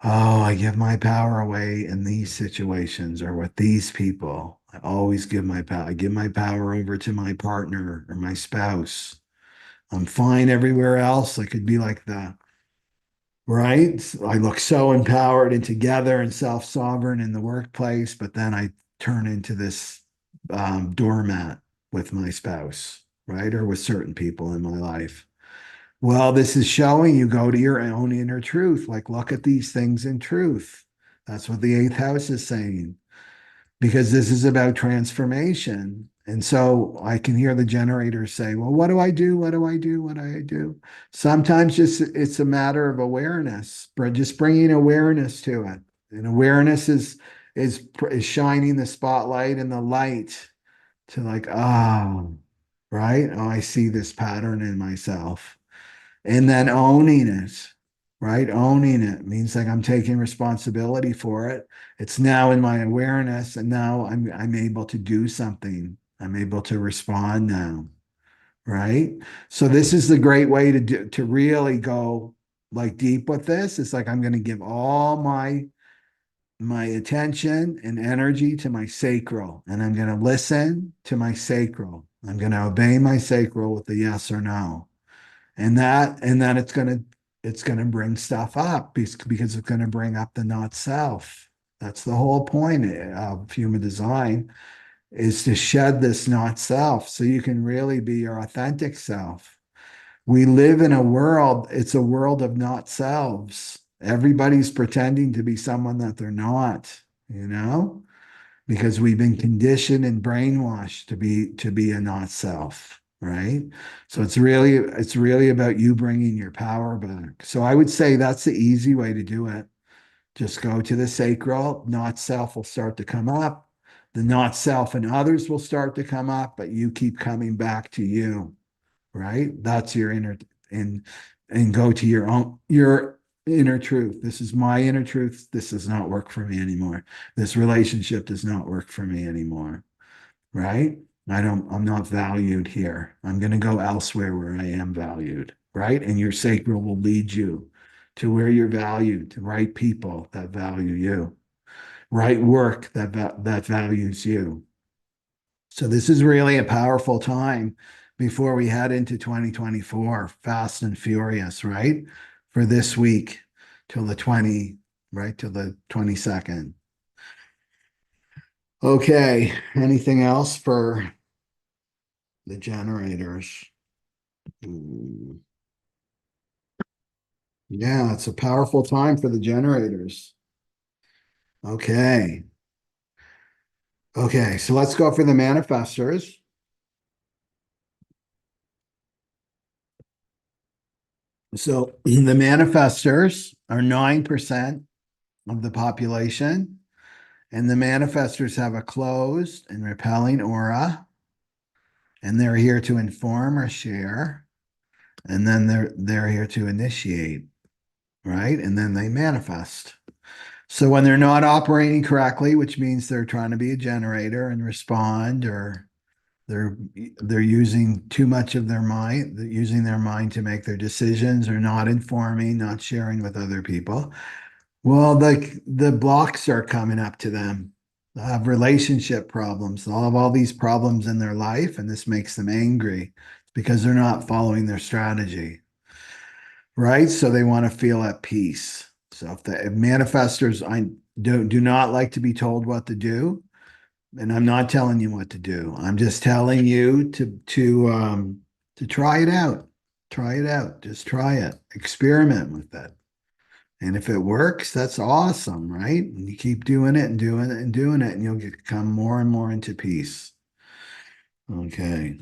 Oh, I give my power away in these situations or with these people. I always give my power. I give my power over to my partner or my spouse. I'm fine everywhere else. I could be like the right. I look so empowered and together and self-sovereign in the workplace, but then I turn into this doormat with my spouse, right? Or with certain people in my life. Well, this is showing you go to your own inner truth. Like, look at these things in truth. That's what the eighth house is saying, because this is about transformation. And so I can hear the generators say, well, what do I do? What do I do? What do I do? Sometimes just it's a matter of awareness, just bringing awareness to it. And awareness is shining the spotlight and the light to like, oh, right? Oh, I see this pattern in myself and then owning it, right? Owning it means like I'm taking responsibility for it. It's now in my awareness, and now I'm able to do something. I'm able to respond now, right? So this is the great way to really go like deep with this. It's like I'm going to give all my attention and energy to my sacral, and I'm going to listen to my sacral. I'm going to obey my sacral with a yes or no, and then it's gonna bring stuff up because it's gonna bring up the not self. That's the whole point of human design. is to shed this not self so you can really be your authentic self. We live in a world, it's a world of not selves. Everybody's pretending to be someone that they're not, you know, because we've been conditioned and brainwashed to be a not self, right? So it's really about you bringing your power back. So I would say that's the easy way to do it. Just go to the sacral, not self will start to come up. The not self and others will start to come up, but you keep coming back to you, right? That's your inner and go to your inner truth. This is my inner truth. This does not work for me anymore. This relationship does not work for me anymore, right? I'm not valued here. I'm going to go elsewhere where I am valued, right? And your sacral will lead you to where you're valued, to right people that value you, right work that values you. So this is really a powerful time before we head into 2024, fast and furious, right? For this week till the 20, right? Till the 22nd. Okay. Anything else for the generators? Hmm. Yeah, it's a powerful time for the generators. Okay. Okay. So let's go for the manifestors. So the manifestors are 9% of the population. And the manifestors have a closed and repelling aura, and they're here to inform or share, and then they're here to initiate, right? And then they manifest. So when they're not operating correctly, which means they're trying to be a generator and respond, or they're they're using too much of their mind, they're using their mind to make their decisions, or not informing, not sharing with other people. Well, the blocks are coming up to them. They'll have relationship problems. They'll have all these problems in their life, and this makes them angry because they're not following their strategy, right? So they want to feel at peace. So if manifestors, I do not like to be told what to do, and I'm not telling you what to do. I'm just telling you to try it out. Try it out. Just try it. Experiment with it. And if it works, that's awesome, right? And you keep doing it and doing it and doing it, and you'll come more and more into peace. Okay.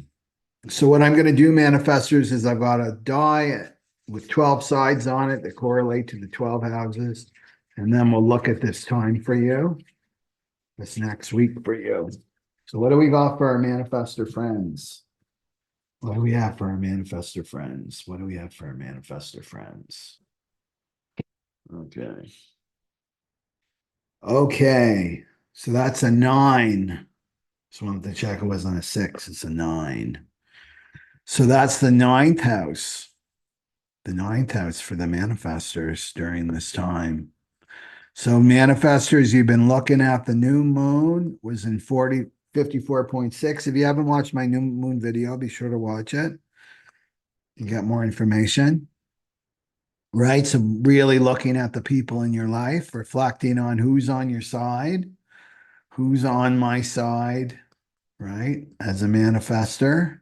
So what I'm going to do, manifestors, is I've got a die with 12 sides on it that correlate to the 12 houses. And then we'll look at this time for you, this next week for you. So what do we got for our manifestor friends? What do we have for our manifestor friends? What do we have for our manifestor friends? Okay. Okay. So that's a 9. So I wanted to check it wasn't a 6, it's a 9. So that's the ninth house. The ninth house for the manifestors during this time. So manifestors, you've been looking at the new moon was in 54.6. If you haven't watched my new moon video, be sure to watch it. You get more information. Right. So really looking at the people in your life, reflecting on who's on your side, who's on my side, right? As a manifester,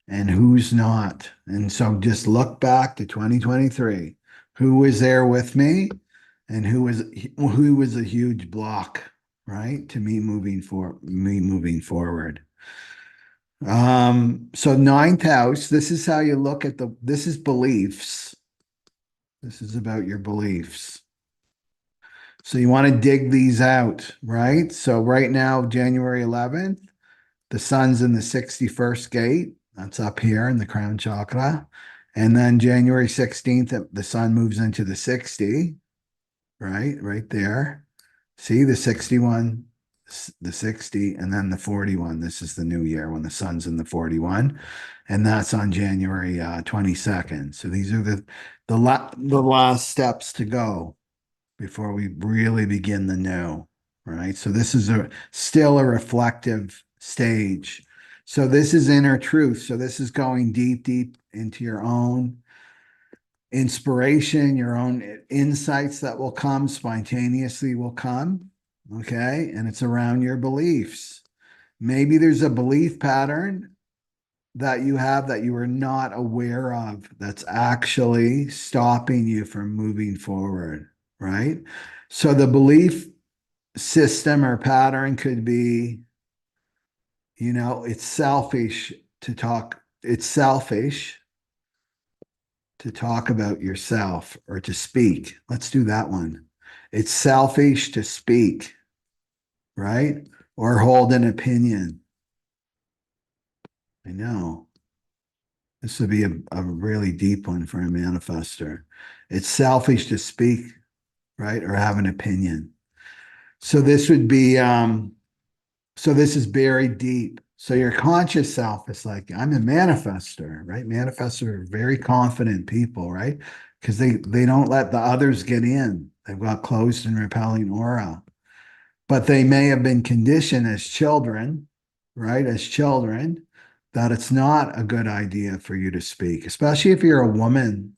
and who's not. And so just look back to 2023. Who was there with me and who was a huge block, right? To me moving forward. So ninth house, this is how you look at this is beliefs. This is about your beliefs. So you want to dig these out, right? So right now, January 11th, the sun's in the 61st gate. That's up here in the crown chakra. And then January 16th, the sun moves into the 60, right? Right there. See the 61, the 60, and then the 41. This is the new year when the sun's in the 41. And that's on January 22nd. So these are the last steps to go before we really begin the new, right? So this is still a reflective stage. So this is inner truth. So this is going deep, deep into your own inspiration, your own insights that will come spontaneously will come. Okay. And it's around your beliefs. Maybe there's a belief pattern that you have that you are not aware of that's actually stopping you from moving forward, right? So the belief system or pattern could be, it's selfish to talk, it's selfish to talk about yourself or to speak. Let's do that one. It's selfish to speak, right? Or hold an opinion. I know. This would be a really deep one for a manifester. It's selfish to speak, right? Or have an opinion. So this would be, so this is buried deep. So your conscious self is like, I'm a manifester, right? Manifestors are very confident people, right? Because they don't let the others get in. They've got closed and repelling aura. But they may have been conditioned as children, right? As children, that it's not a good idea for you to speak, especially if you're a woman,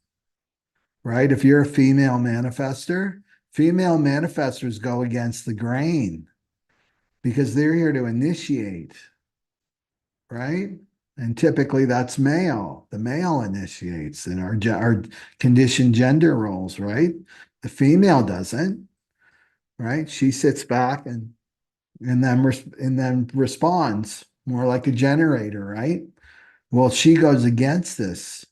right? If you're a female manifestors go against the grain because they're here to initiate, right? And typically that's male. The male initiates in our conditioned gender roles, right? The female doesn't, right? She sits back and then responds more like a generator, right? Well, she goes against this,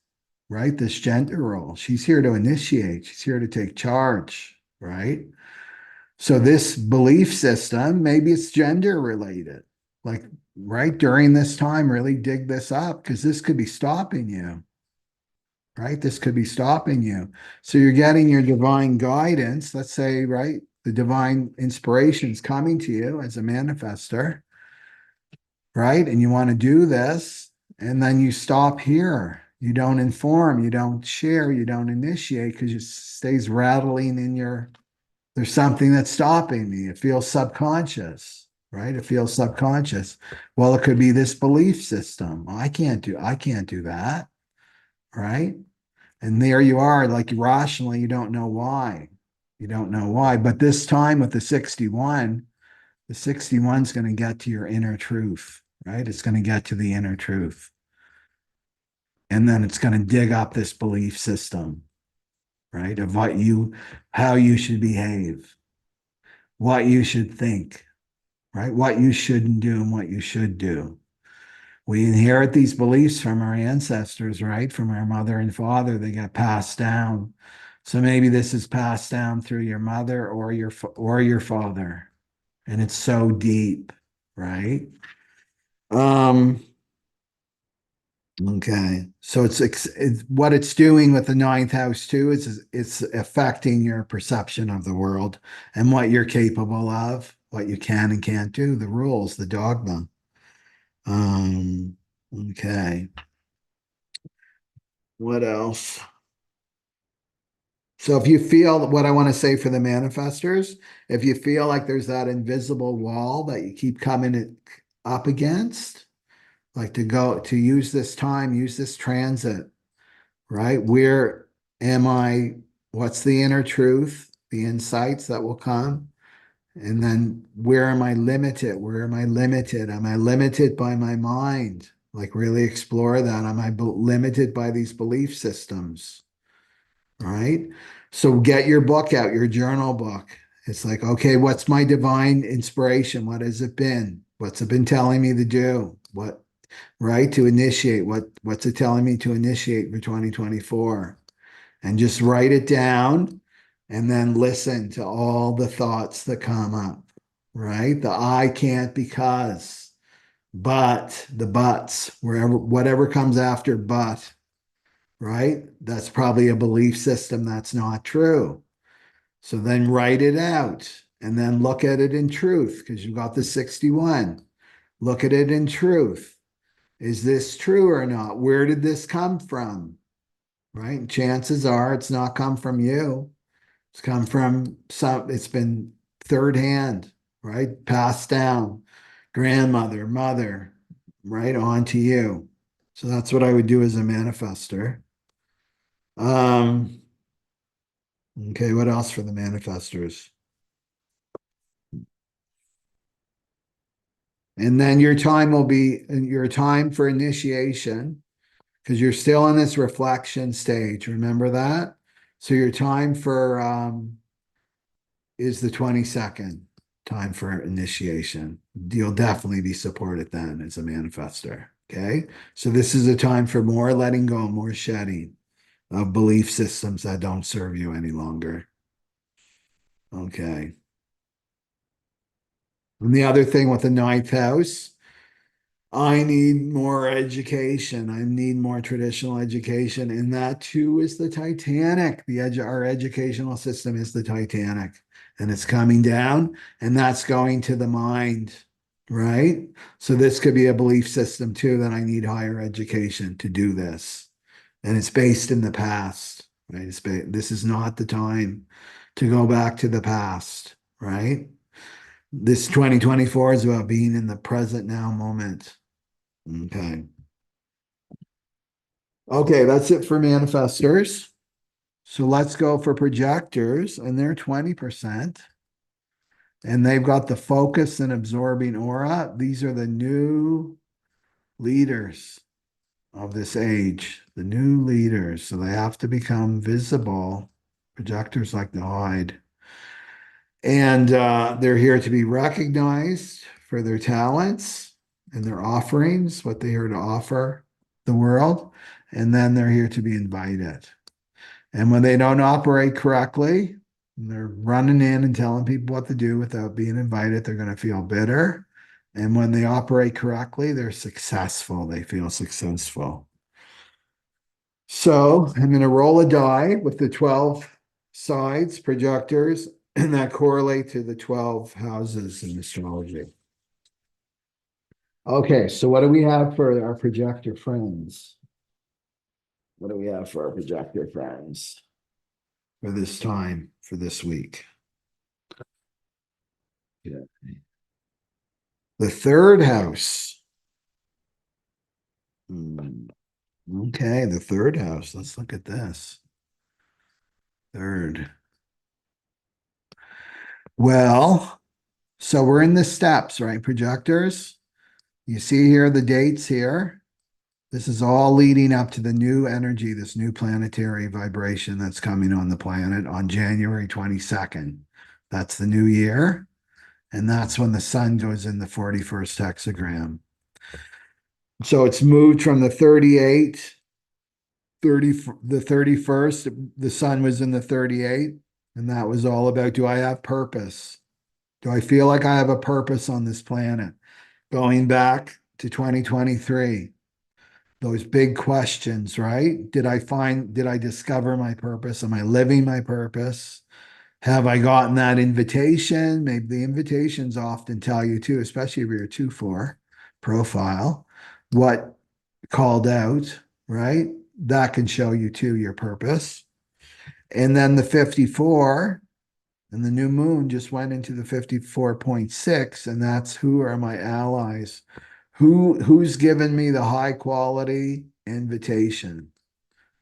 right? This gender role. She's here to initiate. She's here to take charge, right? So this belief system, maybe it's gender related. Like right during this time, really dig this up because this could be stopping you, right? This could be stopping you. So you're getting your divine guidance, let's say, right? The divine inspirations coming to you as a manifester, right? And you want to do this, and then you stop here. You don't inform, you don't share, you don't initiate because it stays rattling in your, there's something that's stopping me. It feels subconscious, right? It feels subconscious. Well, it could be this belief system. I can't do that, right? And there you are, like rationally, you don't know why. You don't know why. But this time with the 61 is going to get to your inner truth, right? It's going to get to the inner truth. And then it's going to dig up this belief system, right? Of how you should behave, what you should think, right? What you shouldn't do and what you should do. We inherit these beliefs from our ancestors, right? From our mother and father. They get passed down. So maybe this is passed down through your mother or your father. And it's so deep, right? Um, okay. So it's what it's doing with the ninth house too is it's affecting your perception of the world and what you're capable of, what you can and can't do, the rules, the dogma. Um, okay. What else? So if you feel what I want to say for the manifestors, if you feel like there's that invisible wall that you keep coming up against, like to use this time, use this transit, right? Where am I? What's the inner truth, the insights that will come? And then where am I limited? Where am I limited? Am I limited by my mind? Like really explore that. Am I limited by these belief systems? Right? So get your book out, your journal book. It's like, okay, what's my divine inspiration? What has it been? What's it been telling me to do? What, right? To initiate. What's it telling me to initiate for 2024? And just write it down and then listen to all the thoughts that come up, right? The I can't because, but, the buts, whatever comes after but, right? That's probably a belief system that's not true. So then write it out and then look at it in truth because you've got the 61. Look at it in truth. Is this true or not? Where did this come from? Right? And chances are it's not come from you. It's come from it's been third hand, right? Passed down, grandmother, mother, right on to you. So that's what I would do as a manifester. Um, okay, what else for the manifestors? And then your time will be your time for initiation because you're still in this reflection stage. Remember that? So your time for is the 22nd time for initiation. You'll definitely be supported then as a manifester. Okay. So this is a time for more letting go, more shedding of belief systems that don't serve you any longer. Okay. And the other thing with the ninth house, I need more education. I need more traditional education. And that too is the Titanic. Our educational system is the Titanic and it's coming down and that's going to the mind, right? So this could be a belief system too that I need higher education to do this. And it's based in the past, right? This is not the time to go back to the past, right? This 2024 is about being in the present now moment. Okay. Okay, that's it for manifestors. So let's go for projectors, and they're 20%. And they've got the focus and absorbing aura. These are the new leaders of this age, the new leaders. So they have to become visible. Projectors like to hide. And they're here to be recognized for their talents and their offerings, what they're here to offer the world. And then they're here to be invited. And when they don't operate correctly, they're running in and telling people what to do without being invited, they're going to feel bitter. And when they operate correctly, they're successful. They feel successful. So I'm going to roll a die with the 12 sides, projectors, and that correlate to the 12 houses in astrology. Okay, so what do we have for our projector friends? What do we have for our projector friends for this time, for this week? Yeah. The third house. Okay, the third house. Let's look at this. Third. Well, so we're in the steps, right? Projectors. You see here the dates here. This is all leading up to the new energy, this new planetary vibration that's coming on the planet on January 22nd. That's the new year. And that's when the sun goes in the 41st hexagram. So it's moved from the 38, 30, the 31st, the sun was in the 38. And that was all about, do I have purpose? Do I feel like I have a purpose on this planet? Going back to 2023, those big questions, right? Did I discover my purpose? Am I living my purpose? Have I gotten that invitation? Maybe the invitations often tell you too, especially if you're a 2-4 profile, what called out, right? That can show you too your purpose. And then the 54 and the new moon just went into the 54.6, and that's who are my allies? Who's given me the high quality invitation?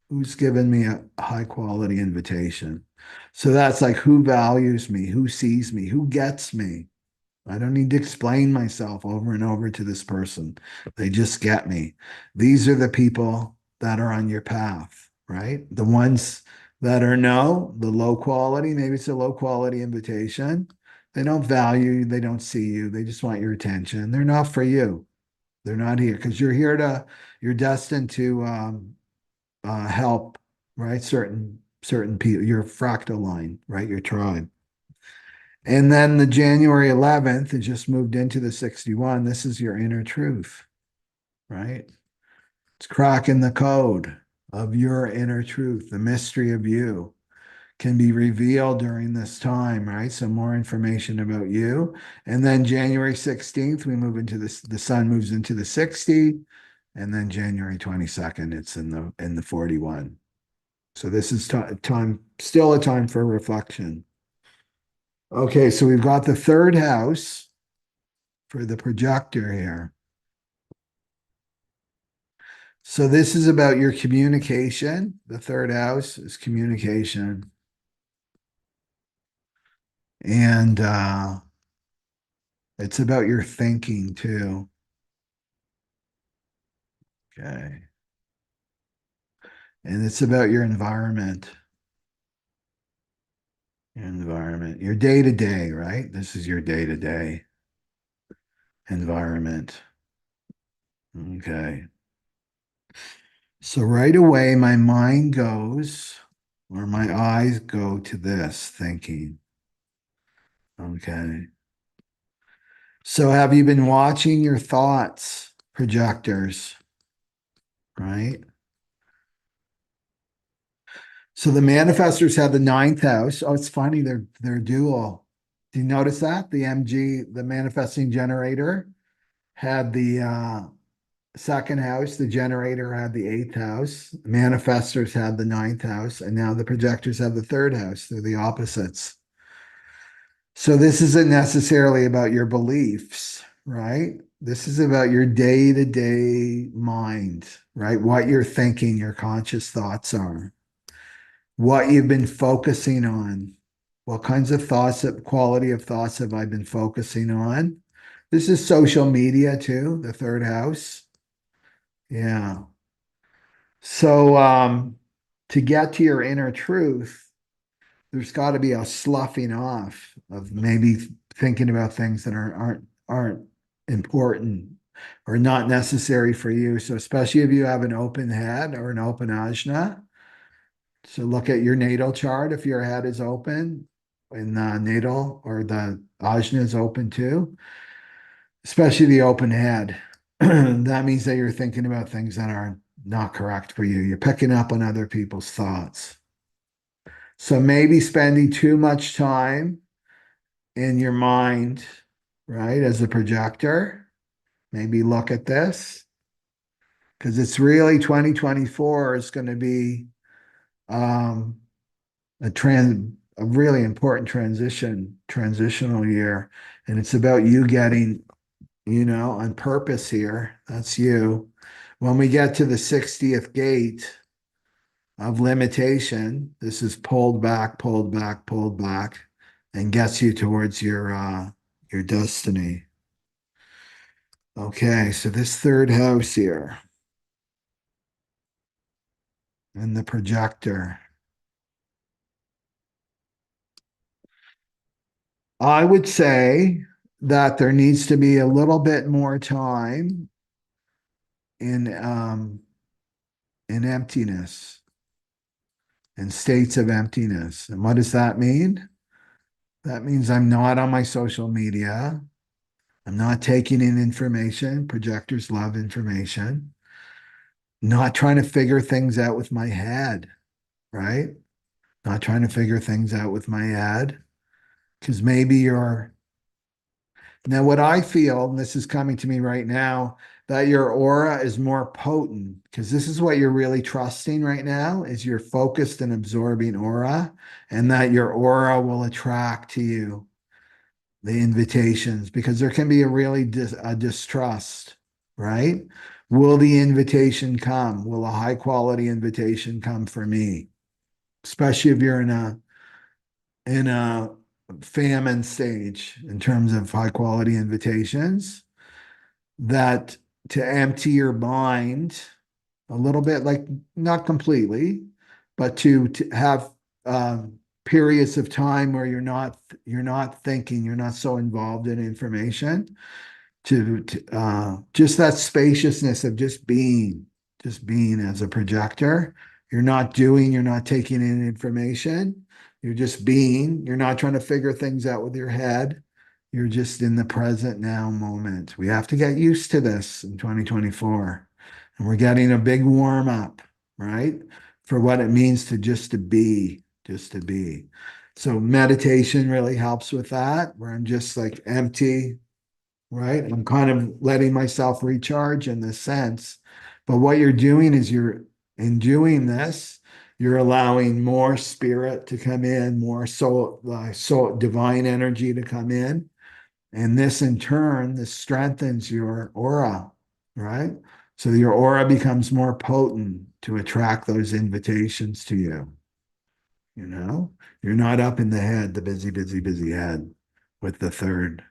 Who's given me a high quality invitation? So that's like who values me, who sees me, who gets me. I don't need to explain myself over and over to this person. They just get me. These are the people that are on your path, right? The ones that are no, the low quality, maybe it's a low quality invitation. They don't value you, they don't see you, they just want your attention. They're not for you. They're not here because you're destined to help, right? Certain people, your fractal line, right? Your tribe. And then the January 11th, it just moved into the 61. This is your inner truth, right? It's cracking the code of your inner truth. The mystery of you can be revealed during this time, right? So more information about you. And then January 16th, we move into this, the sun moves into the 60. And then January 22nd, it's in the 41. So this is time, still a time for reflection. Okay, so we've got the third house for the projector here. So this is about your communication. The third house is communication. And It's about your thinking too. Okay. And it's about your environment, your day to day, right? This is your day to day environment. Okay. So right away, my mind goes, or my eyes go to this thinking. Okay. So have you been watching your thoughts, projectors, right? So the manifestors have the ninth house. Oh, it's funny, they're dual. Do you notice that? The MG, the manifesting generator, had the second house, the generator had the eighth house, manifestors had the ninth house, and now the projectors have the third house. They're the opposites. So this isn't necessarily about your beliefs, right? This is about your day-to-day mind, right? What you're thinking, your conscious thoughts are, what you've been focusing on, what kinds of thoughts, quality of thoughts have I been focusing on? This is social media too, the third house. Yeah. So to get to your inner truth, there's got to be a sloughing off of maybe thinking about things that aren't important or not necessary for you. So especially if you have an open head or an open ajna. So look at your natal chart if your head is open and the natal or the ajna is open too, especially the open head. That means that you're thinking about things that are not correct for you. You're picking up on other people's thoughts. So maybe spending too much time in your mind, right, as a projector. Maybe look at this because it's really 2024 is going to be um, a really important transitional year, and it's about you getting, on purpose here. That's you. When we get to the 60th gate of limitation, this is pulled back, pulled back, pulled back, and gets you towards your destiny. Okay, so this third house here and the projector. I would say that there needs to be a little bit more time in in emptiness, in states of emptiness. And what does that mean? That means I'm not on my social media. I'm not taking in information. Projectors love information. Not trying to figure things out with my head, right? Not trying to figure things out with my head. Because maybe you're now what I feel, and this is coming to me right now, that your aura is more potent because this is what you're really trusting right now is your focused and absorbing aura, and that your aura will attract to you the invitations because there can be a really a distrust, right? Will the invitation come? Will a high quality invitation come for me? Especially if you're in a famine stage in terms of high quality invitations, that to empty your mind a little bit, like not completely, but to have periods of time where you're not thinking, you're not so involved in information, to just that spaciousness of just being as a projector. You're not doing, you're not taking in information. You're just being. You're not trying to figure things out with your head. You're just in the present now moment. We have to get used to this in 2024. And we're getting a big warm up, right? For what it means to be, just to be. So meditation really helps with that, where I'm just like empty, right? I'm kind of letting myself recharge in this sense. But what you're doing is in doing this, you're allowing more spirit to come in, more soul, divine energy to come in. And this in turn, this strengthens your aura, right? So your aura becomes more potent to attract those invitations to you. You know, you're not up in the head, the busy, busy, busy head with the third.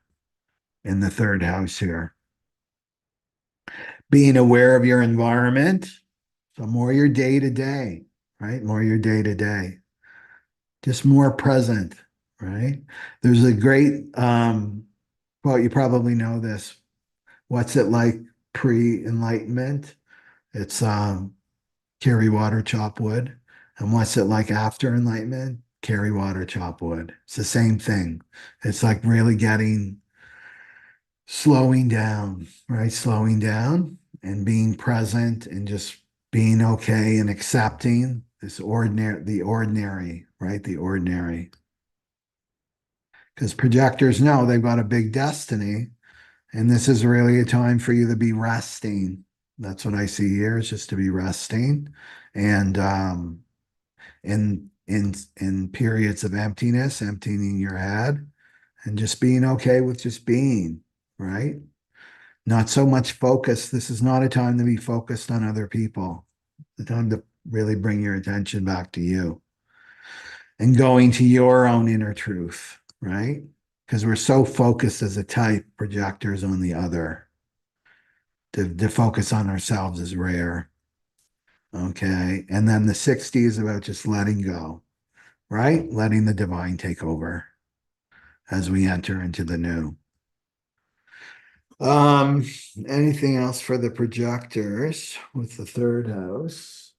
in the third house here. Being aware of your environment. So more your day to day, right? More your day to day. Just more present, right? There's a great well, you probably know this. What's it like pre-enlightenment? It's carry water, chop wood. And what's it like after enlightenment? Carry water, chop wood. It's the same thing. It's like really getting slowing down, right? Slowing down and being present and just being okay and accepting this ordinary, the ordinary, right? The ordinary. Because projectors know they've got a big destiny, and this is really a time for you to be resting. That's what I see here, is just to be resting. And in periods of emptiness, emptying your head and just being okay with just being, right? Not so much focus. This is not a time to be focused on other people. The time to really bring your attention back to you and going to your own inner truth, right? Because we're so focused as a type, projectors on the other. To focus on ourselves is rare. Okay. And then the 60 is about just letting go, right? Letting the divine take over as we enter into the new. Um, Anything else for the projectors with the third house?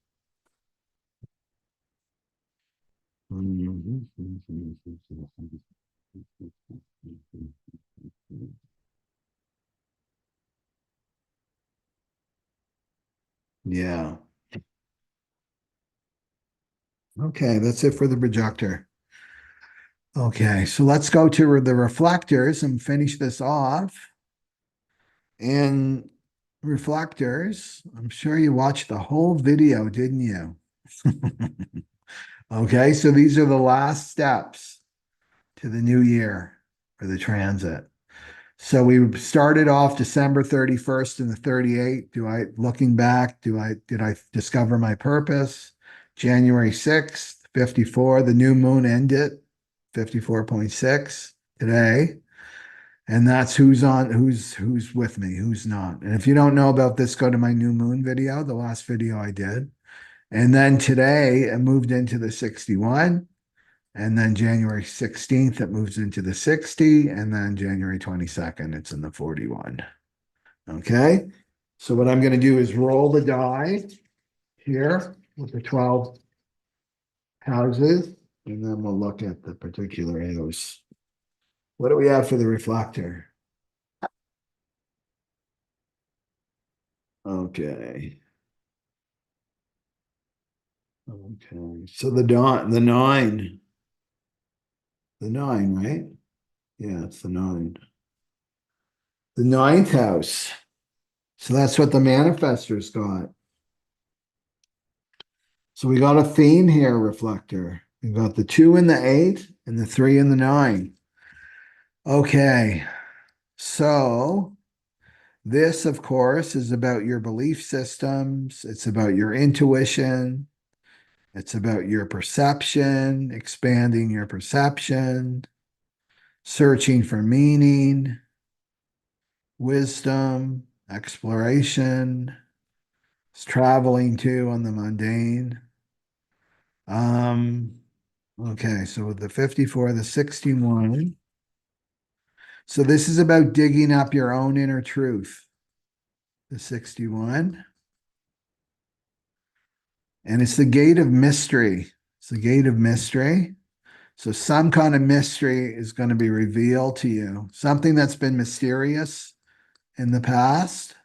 Yeah. Okay, that's it for the projector. Okay, so let's go to the reflectors and finish this off. And reflectors, I'm sure you watched the whole video, didn't you? Okay, so these are the last steps to the new year for the transit. So we started off December 31st and the 38th. Looking back, did I discover my purpose? January 6th, 54, the new moon ended, 54.6 today. And that's who's with me, who's not. And if you don't know about this, go to my new moon video, the last video I did. And then today I moved into the 61. And then January 16th, it moves into the 60. And then January 22nd, it's in the 41. Okay. So what I'm going to do is roll the die here with the 12 houses. And then we'll look at the particular house. What do we have for the reflector? Okay. Okay. So the nine, right? Yeah, it's the nine. The ninth house. So that's what the manifestors got. So we got a theme here, reflector. We got the 2 and the 8 and the 3 and the 9. Okay. So this, of course, is about your belief systems. It's about your intuition. It's about your perception, expanding your perception, searching for meaning, wisdom, exploration, it's traveling to on the mundane. Um, okay, so with the 54, the 61. So this is about digging up your own inner truth. The 61. And it's the gate of mystery. It's the gate of mystery. So some kind of mystery is going to be revealed to you. Something that's been mysterious in the past,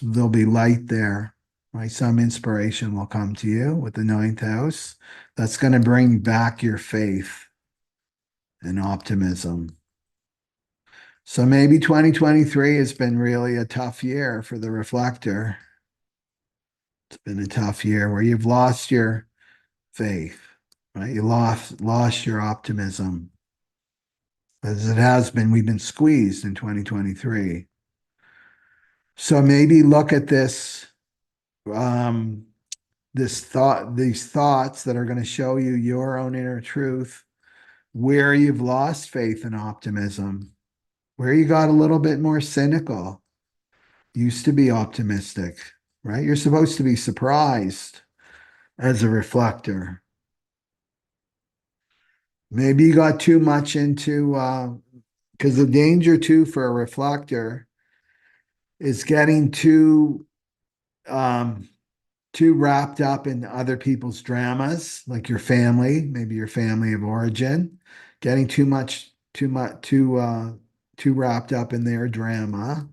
there'll be light there, right? Some inspiration will come to you with the ninth house. That's going to bring back your faith and optimism. So maybe 2023 has been really a tough year for the reflector. It's been a tough year where you've lost your faith, right? You lost your optimism. As it has been, we've been squeezed in 2023. So maybe look at this um, these thoughts that are going to show you your own inner truth, where you've lost faith and optimism, Where you got a little bit more cynical. Used to be optimistic, right? You're supposed to be surprised as a reflector. Maybe you got too much into, because the danger too for a reflector is getting um, too wrapped up in other people's dramas, like your family, maybe your family of origin, getting too wrapped up in their drama,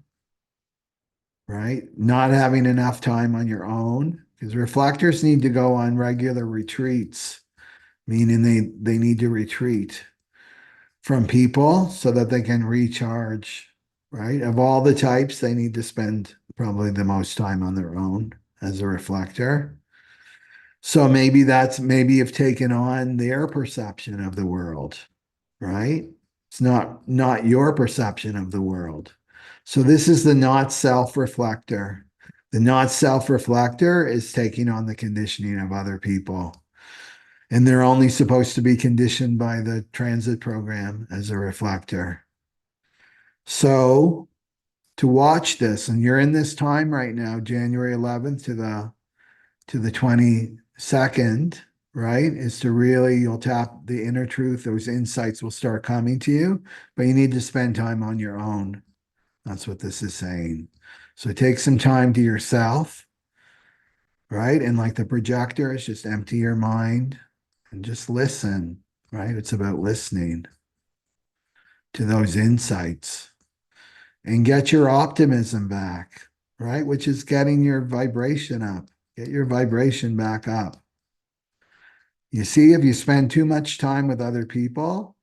right? Not having enough time on your own, because reflectors need to go on regular retreats, meaning they need to retreat from people so that they can recharge, right? Of all the types, they need to spend probably the most time on their own as a reflector. So maybe you've taken on their perception of the world, right? It's not your perception of the world. So this is the not self-reflector. The not self-reflector is taking on the conditioning of other people. And they're only supposed to be conditioned by the transit program as a reflector. So to watch this, and you're in this time right now, January 11th to the 22nd, right? Is to really, you'll tap the inner truth. Those insights will start coming to you, but you need to spend time on your own. That's what this is saying. So take some time to yourself, right? And like the projectors, just empty your mind and just listen, right? It's about listening to those insights and get your optimism back, right? Which is getting your vibration up. Get your vibration back up. You see, if you spend too much time with other people,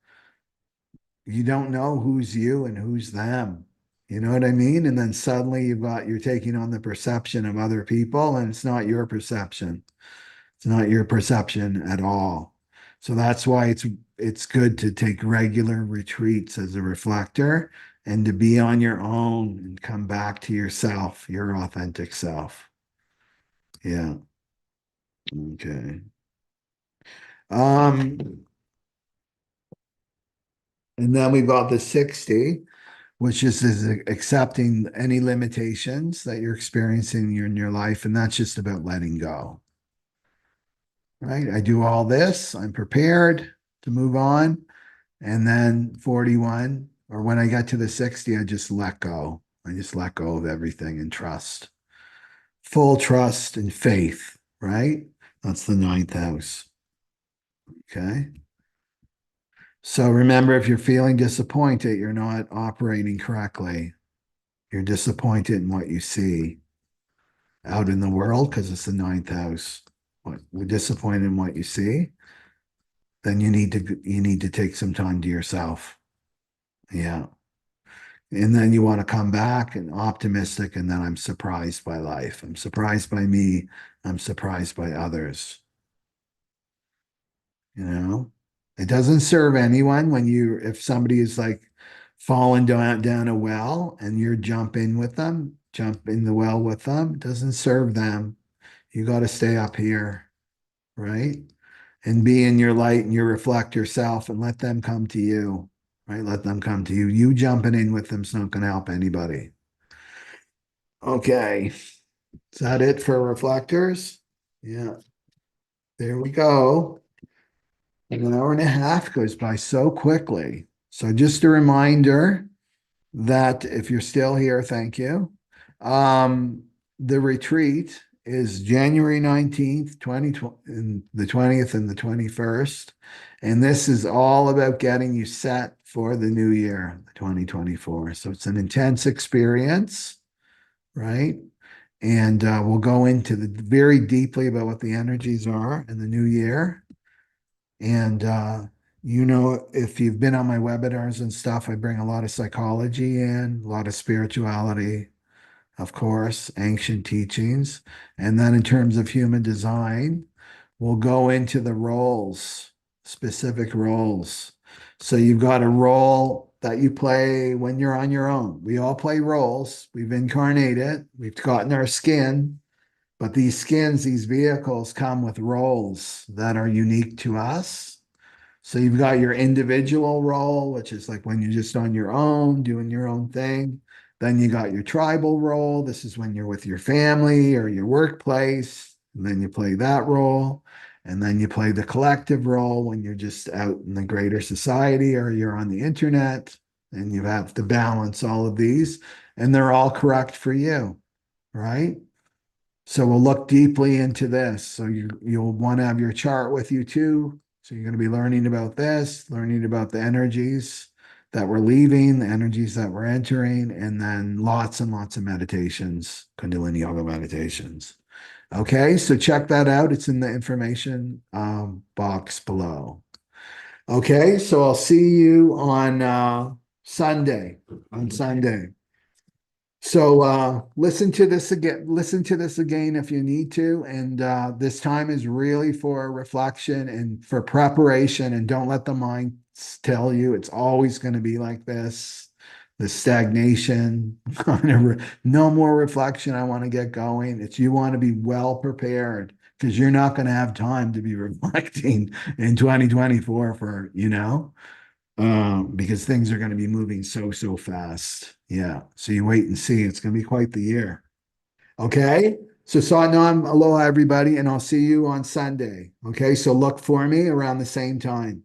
you don't know who's you and who's them. You know what I mean? And then suddenly you're taking on the perception of other people, and it's not your perception. It's not your perception at all. So that's why it's good to take regular retreats as a reflector and to be on your own and come back to yourself, your authentic self. Yeah. Okay. Um, and then we've got the 60, which is accepting any limitations that you're experiencing in your life. And that's just about letting go, right? I do all this, I'm prepared to move on. And then 41, or when I get to the 60, I just let go. I just let go of everything and trust. Full trust and faith, right? That's the ninth house. Okay. So remember, if you're feeling disappointed, you're not operating correctly. You're disappointed in what you see out in the world because it's the ninth house. We're disappointed in what you see, then you need to take some time to yourself. Yeah. And then you want to come back and optimistic, and then I'm surprised by life. I'm surprised by me. I'm surprised by others. You know, it doesn't serve anyone if somebody is like falling down a well and you're jump in the well with them, it doesn't serve them. You got to stay up here, right? And be in your light and you reflect yourself and let them come to you, right? Let them come to you. You jumping in with them's not going to help anybody. Okay. Is that it for reflectors? Yeah. There we go. An hour and a half goes by so quickly. So just a reminder that if you're still here, thank you. Um, the retreat is January 19th, 2020, and the 20th and the 21st. And this is all about getting you set for the new year, 2024. So it's an intense experience, right? And we'll go into the very deeply about what the energies are in the new year. And if you've been on my webinars and stuff, I bring a lot of psychology in, a lot of spirituality, of course, ancient teachings. And then in terms of human design, we'll go into the roles, specific roles. So you've got a role that you play when you're on your own. We all play roles. We've incarnated, we've gotten our skin, but these skins, these vehicles come with roles that are unique to us. So you've got your individual role, which is like when you're just on your own, doing your own thing. Then you got your tribal role. This is when you're with your family or your workplace. And then you play that role. And then you play the collective role when you're just out in the greater society or you're on the internet. And you have to balance all of these. And they're all correct for you, right? So we'll look deeply into this. So you'll want to have your chart with you too. So you're going to be learning about this, learning about the energies that we're leaving, the energies that we're entering, and then lots and lots of meditations, Kundalini yoga meditations. Okay, so check that out. It's in the information box below. Okay, so I'll see you on Sunday. On Sunday. So listen to this again if you need to. And this time is really for reflection and for preparation. And don't let the mind tell you it's always going to be like this, the stagnation. No more reflection. I want to get going. It's you want to be well prepared because you're not going to have time to be reflecting in 2024 for, because things are going to be moving so fast. Yeah. So you wait and see. It's going to be quite the year. Okay. So Satnam, aloha everybody, and I'll see you on Sunday. Okay. So look for me around the same time.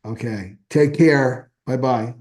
Okay. Take care. Bye bye.